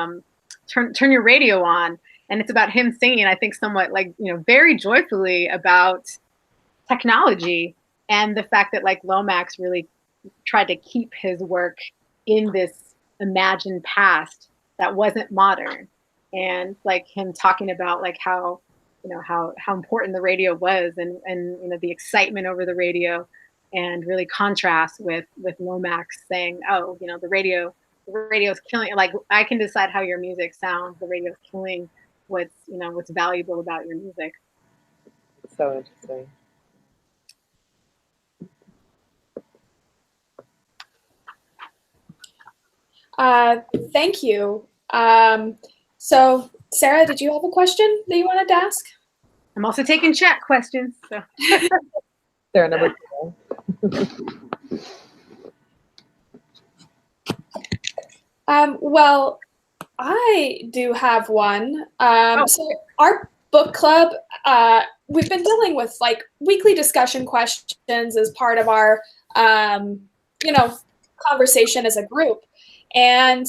Turn Your Radio On. And it's about him singing, I think, somewhat like, very joyfully about technology and the fact that like Lomax really tried to keep his work in this imagined past that wasn't modern. And like him talking about like how important the radio was and the excitement over the radio, and really contrast with Lomax saying, oh, the radio is killing, like, I can decide how your music sounds. The radio is killing what's valuable about your music. So interesting. Thank you. So Sarah, did you have a question that you wanted to ask? I'm also taking chat questions. So. Sarah, number 2. Well, I do have one. So our book club, we've been dealing with like weekly discussion questions as part of our, conversation as a group. And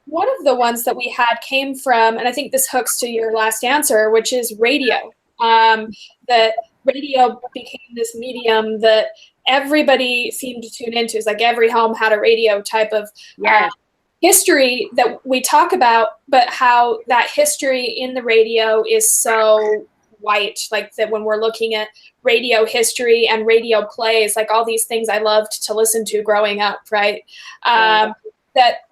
one of the ones that we had came from, and I think this hooks to your last answer, which is radio. That radio became this medium that everybody seemed to tune into. It's like every home had a radio type of history that we talk about, but how that history in the radio is so white, like that when we're looking at radio history and radio plays, like all these things I loved to listen to growing up, right? That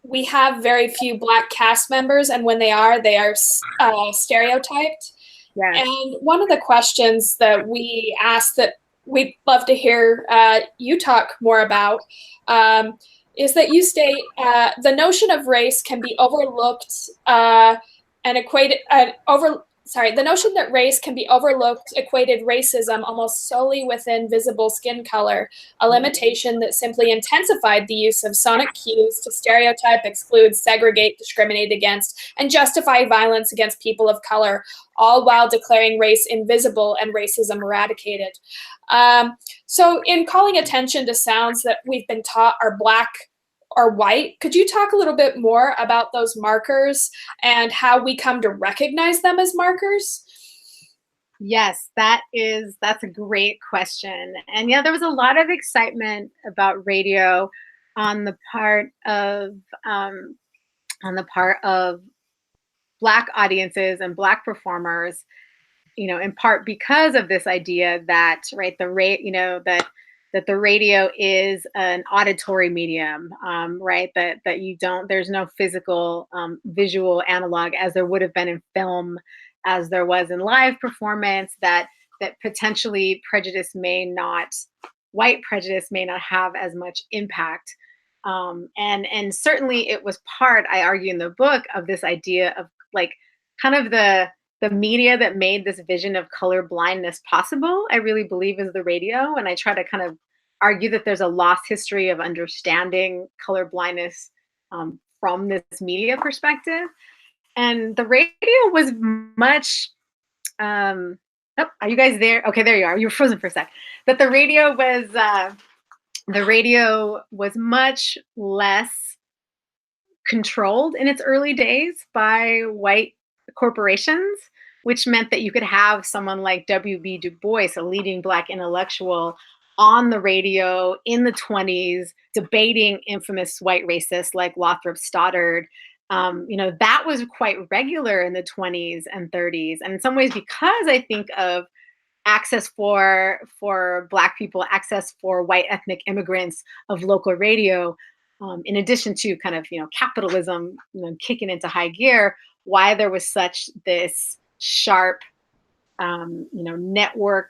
we have very few Black cast members, and when they are stereotyped. Yes. And one of the questions that we asked that we'd love to hear you talk more about is that you state the notion of race can be overlooked and equated the notion that race can be overlooked equated racism almost solely within visible skin color, a limitation that simply intensified the use of sonic cues to stereotype, exclude, segregate, discriminate against, and justify violence against people of color, all while declaring race invisible and racism eradicated. So in calling attention to sounds that we've been taught are Black or white, could you talk a little bit more about those markers and how we come to recognize them as markers? Yes, that's a great question. And there was a lot of excitement about radio on the part of Black audiences and Black performers, in part because of this idea that, right, that the radio is an auditory medium, right? That there's no physical visual analog as there would have been in film, as there was in live performance, that potentially white prejudice may not have as much impact. And certainly it was part, I argue in the book, of this idea of like kind of the media that made this vision of color blindness possible, I really believe, is the radio. And I try to kind of argue that there's a lost history of understanding color blindness from this media perspective. And the radio was much, are you guys there? Okay, there you are. You were frozen for a sec. That the radio was much less controlled in its early days by white corporations, which meant that you could have someone like W.B. Du Bois, a leading Black intellectual, on the radio in the 20s, debating infamous white racists like Lothrop Stoddard. That was quite regular in the 20s and 30s. And in some ways, because I think of access for Black people, access for white ethnic immigrants of local radio, in addition to kind of capitalism kicking into high gear, why there was such this sharp networked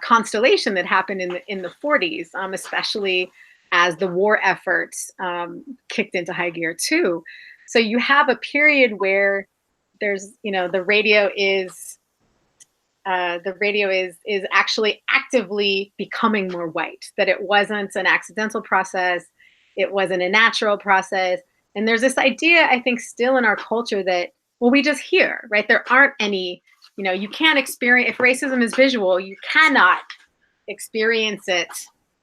constellation that happened in the 40s, especially as the war efforts kicked into high gear too. So you have a period where there's the radio is actually actively becoming more white, that it wasn't an accidental process, it wasn't a natural process. And there's this idea, I think, still in our culture that, well, we just hear, right? There aren't any, you can't experience, if racism is visual, you cannot experience it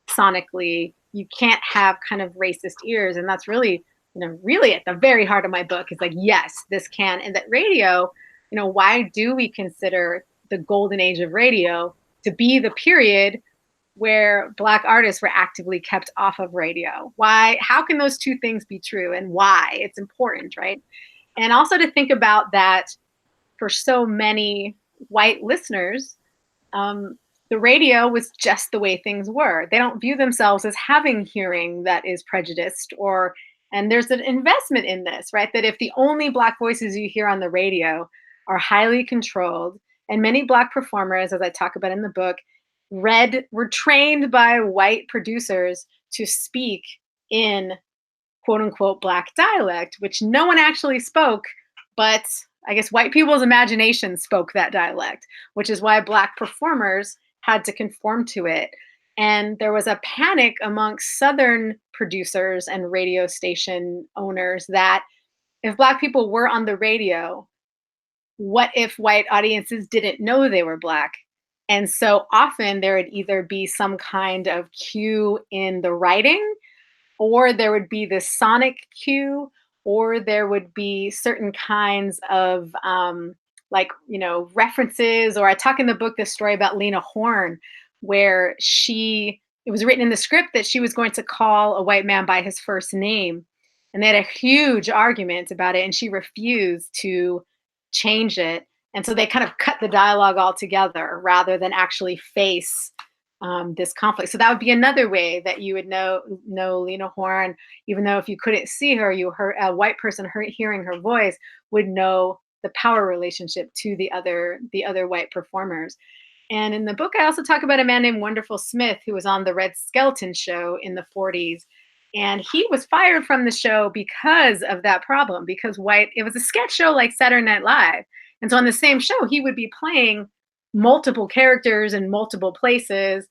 sonically. You can't have kind of racist ears. And that's really, really at the very heart of my book is like, yes, this can. And that radio, why do we consider the golden age of radio to be the period where Black artists were actively kept off of radio? Why? How can those two things be true, and why? It's important, right? And also to think about that for so many white listeners, the radio was just the way things were. They don't view themselves as having hearing that is prejudiced, and there's an investment in this, right? That if the only Black voices you hear on the radio are highly controlled, and many Black performers, as I talk about in the book, were trained by white producers to speak in quote unquote Black dialect, which no one actually spoke, but I guess white people's imagination spoke that dialect, which is why Black performers had to conform to it. And there was a panic amongst Southern producers and radio station owners that if Black people were on the radio, what if white audiences didn't know they were Black? And so often there would either be some kind of cue in the writing, or there would be this sonic cue, or there would be certain kinds of references. Or I talk in the book this story about Lena Horne, where it was written in the script that she was going to call a white man by his first name. And they had a huge argument about it, and she refused to change it. And so they kind of cut the dialogue altogether rather than actually face this conflict. So that would be another way that you would know Lena Horne, even though if you couldn't see her, a white person hearing her voice would know the power relationship to the other white performers. And in the book, I also talk about a man named Wonderful Smith, who was on the Red Skelton show in the 40s. And he was fired from the show because of that problem, because it was a sketch show like Saturday Night Live. And so on the same show, he would be playing multiple characters in multiple places,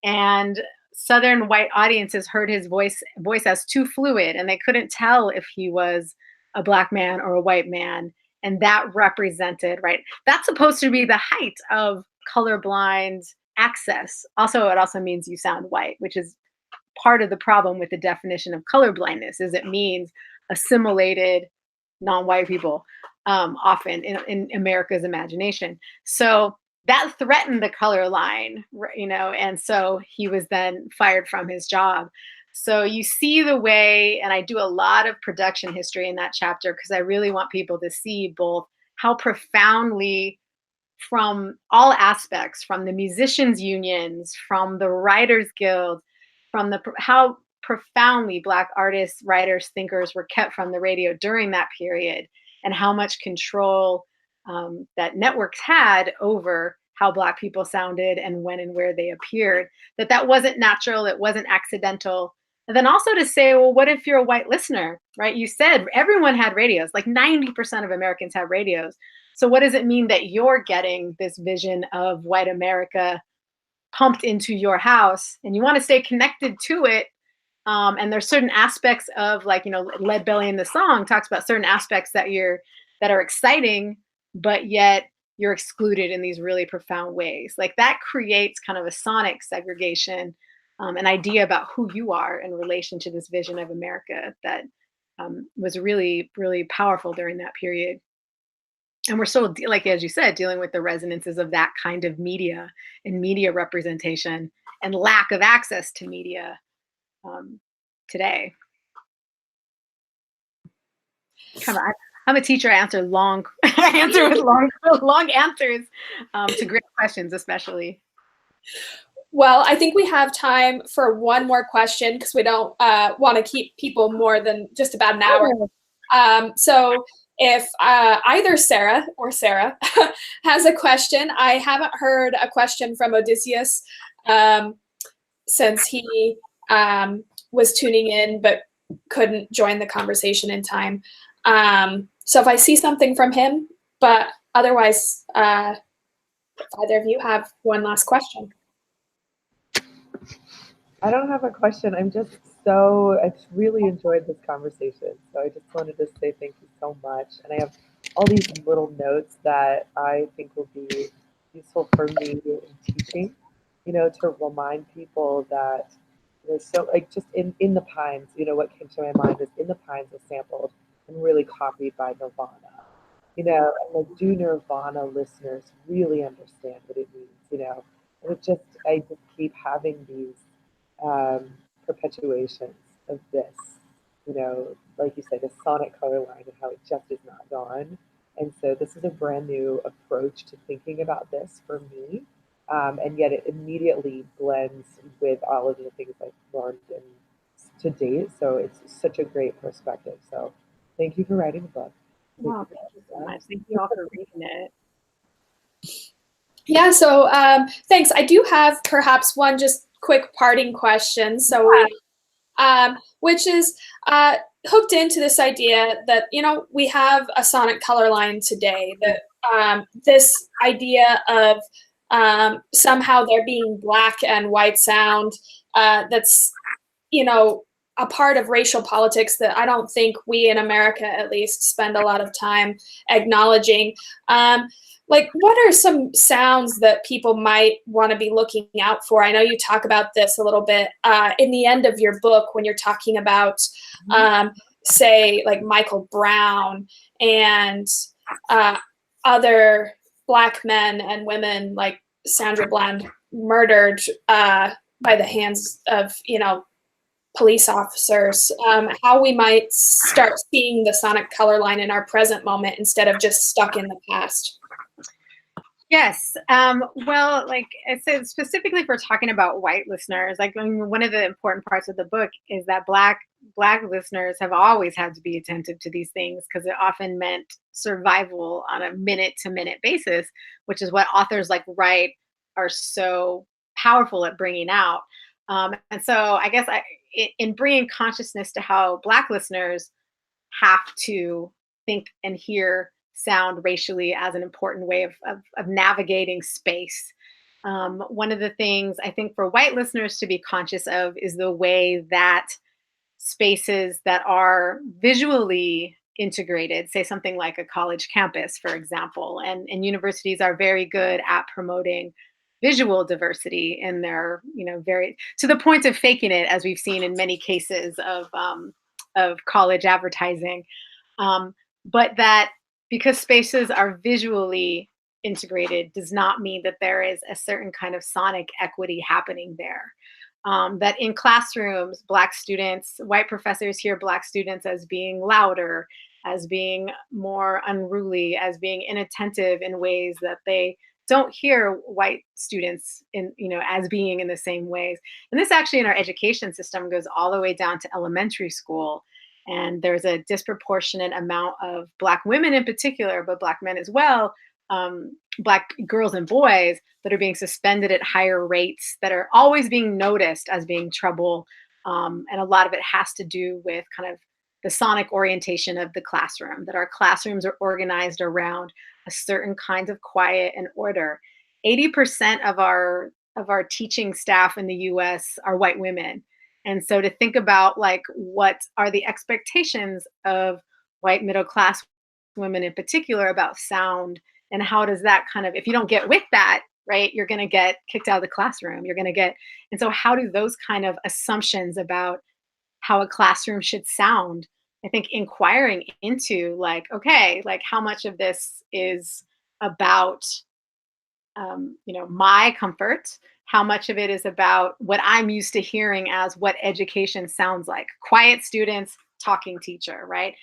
and Southern white audiences heard his voice as too fluid, and they couldn't tell if he was a Black man or a white man. And that represented, right? That's supposed to be the height of colorblind access. Also, it also means you sound white, which is part of the problem with the definition of colorblindness, is it means assimilated non-white people, often in America's imagination. So that threatened the color line, and so he was then fired from his job. So you see the way, and I do a lot of production history in that chapter because I really want people to see both how profoundly, from all aspects, from the musicians' unions, from the Writers Guild, how profoundly Black artists, writers, thinkers were kept from the radio during that period, and how much control that networks had over how Black people sounded and when and where they appeared, that wasn't natural, it wasn't accidental. And then also to say, well, what if you're a white listener, right? You said everyone had radios, like 90% of Americans have radios. So what does it mean that you're getting this vision of white America pumped into your house, and you want to stay connected to it? And there's certain aspects of, like, Lead Belly in the song talks about certain aspects that are exciting, but yet you're excluded in these really profound ways. Like that creates kind of a sonic segregation, an idea about who you are in relation to this vision of America that was really, really powerful during that period. And we're still, like, as you said, dealing with the resonances of that kind of media and media representation and lack of access to media today. Come on. I'm a teacher. I answer long, I answer with long answers to great questions, especially. Well, I think we have time for one more question because we don't want to keep people more than just about an hour. So if either Sarah or Sarah has a question, I haven't heard a question from Odysseus since he was tuning in but couldn't join the conversation in time. So if I see something from him, but otherwise, if either of you have one last question. I don't have a question. I really enjoyed this conversation. So I just wanted to say thank you so much. And I have all these little notes that I think will be useful for me in teaching, to remind people that so like just in the Pines, what came to my mind is In the Pines was sampled and really copied by Nirvana. And like do Nirvana listeners really understand what it means? And I just keep having these perpetuations of this, like you said, the sonic color line and how it just is not gone. And so this is a brand new approach to thinking about this for me. And yet it immediately blends with all of the things I've learned to date. So it's such a great perspective. So thank you for writing the book. Thank you so much. Thank you all for reading it. Yeah, so thanks. I do have perhaps one just quick parting question. So which is hooked into this idea that, we have a sonic color line today, that this idea of somehow there being black and white sound that's, a part of racial politics that I don't think we in America, at least, spend a lot of time acknowledging. What are some sounds that people might want to be looking out for? I know you talk about this a little bit in the end of your book when you're talking about, say, like Michael Brown and other Black men and women like Sandra Bland murdered by the hands of, police officers, how we might start seeing the sonic color line in our present moment instead of just stuck in the past. Yes. Well, like I said, specifically if we're talking about white listeners, one of the important parts of the book is that Black listeners have always had to be attentive to these things because it often meant survival on a minute-to-minute basis, which is what authors like Wright are so powerful at bringing out. And so I guess in bringing consciousness to how Black listeners have to think and hear sound racially as an important way of navigating space. One of the things I think for white listeners to be conscious of is the way that spaces that are visually integrated, say something like a college campus, for example, and universities are very good at promoting visual diversity in their, very to the point of faking it, as we've seen in many cases of college advertising. But that because spaces are visually integrated does not mean that there is a certain kind of sonic equity happening there. That in classrooms, Black students, white professors hear Black students as being louder, as being more unruly, as being inattentive in ways that they don't hear white students as being in the same ways. And this actually in our education system goes all the way down to elementary school. And there's a disproportionate amount of Black women in particular, but Black men as well, Black girls and boys that are being suspended at higher rates, that are always being noticed as being trouble. And a lot of it has to do with kind of the sonic orientation of the classroom, that our classrooms are organized around a certain kind of quiet and order. 80% of our teaching staff in the US are white women. And so to think about what are the expectations of white middle class women in particular about sound, and how does that kind of, if you don't get with that, right, you're going to get kicked out of the classroom. And so how do those kind of assumptions about how a classroom should sound, I think inquiring into how much of this is about, my comfort, how much of it is about what I'm used to hearing as what education sounds like. Quiet students talking teacher, right?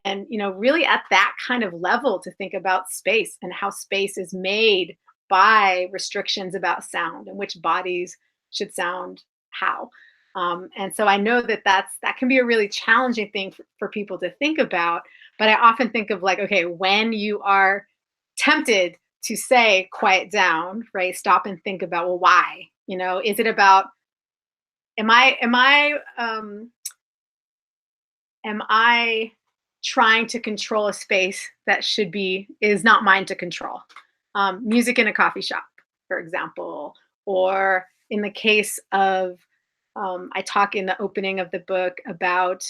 And you know, really at that kind of level to think about space and how space is made by restrictions about sound and which bodies should sound how. And so I know that that can be a really challenging thing for people to think about. But I often think of like, okay, when you are tempted to say quiet down, right? Stop and think about, well, why? You know, is it about am I trying to control a space that is not mine to control? Music in a coffee shop, for example, or in the case of, I talk in the opening of the book about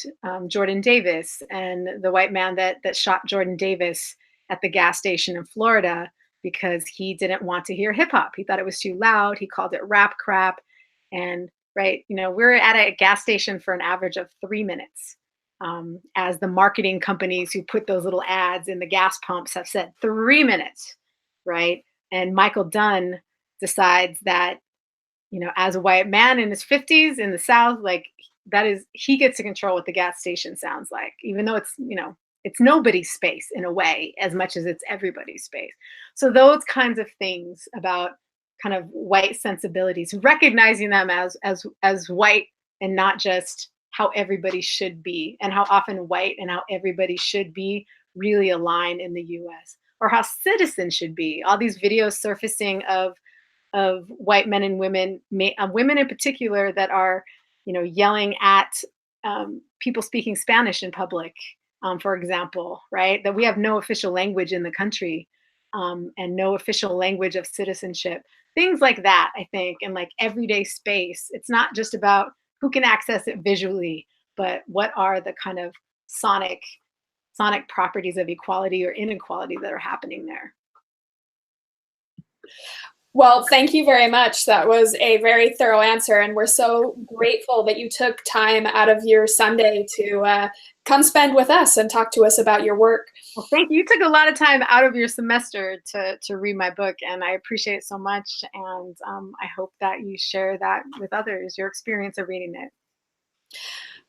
Jordan Davis and the white man that shot Jordan Davis at the gas station in Florida because he didn't want to hear hip hop. He thought it was too loud. He called it rap crap. And right, you know, we're at a gas station for an average of 3 minutes. As the marketing companies who put those little ads in the gas pumps have said, 3 minutes, right? And Michael Dunn decides that, you know, as a white man in his 50s in the South, like he gets to control what the gas station sounds like, even though it's, you know, it's nobody's space in a way, as much as it's everybody's space. So those kinds of things about kind of white sensibilities, recognizing them as white and not just how everybody should be, and how often white and how everybody should be really align in the US, or how citizens should be. All these videos surfacing of white men and women, women in particular, that are, you know, yelling at people speaking Spanish in public, for example, right? That we have no official language in the country, and no official language of citizenship. Things like that, I think, and like everyday space. It's not just about who can access it visually, but what are the kind of sonic properties of equality or inequality that are happening there. Well, thank you very much. That was a very thorough answer, and we're so grateful that you took time out of your Sunday to come spend with us and talk to us about your work. Well, thank you. You took a lot of time out of your semester to read my book, and I appreciate it so much. And I hope that you share that with others, your experience of reading it.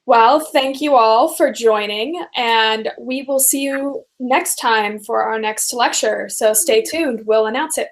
Well, thank you all for joining, and we will see you next time for our next lecture. So stay tuned. We'll announce it.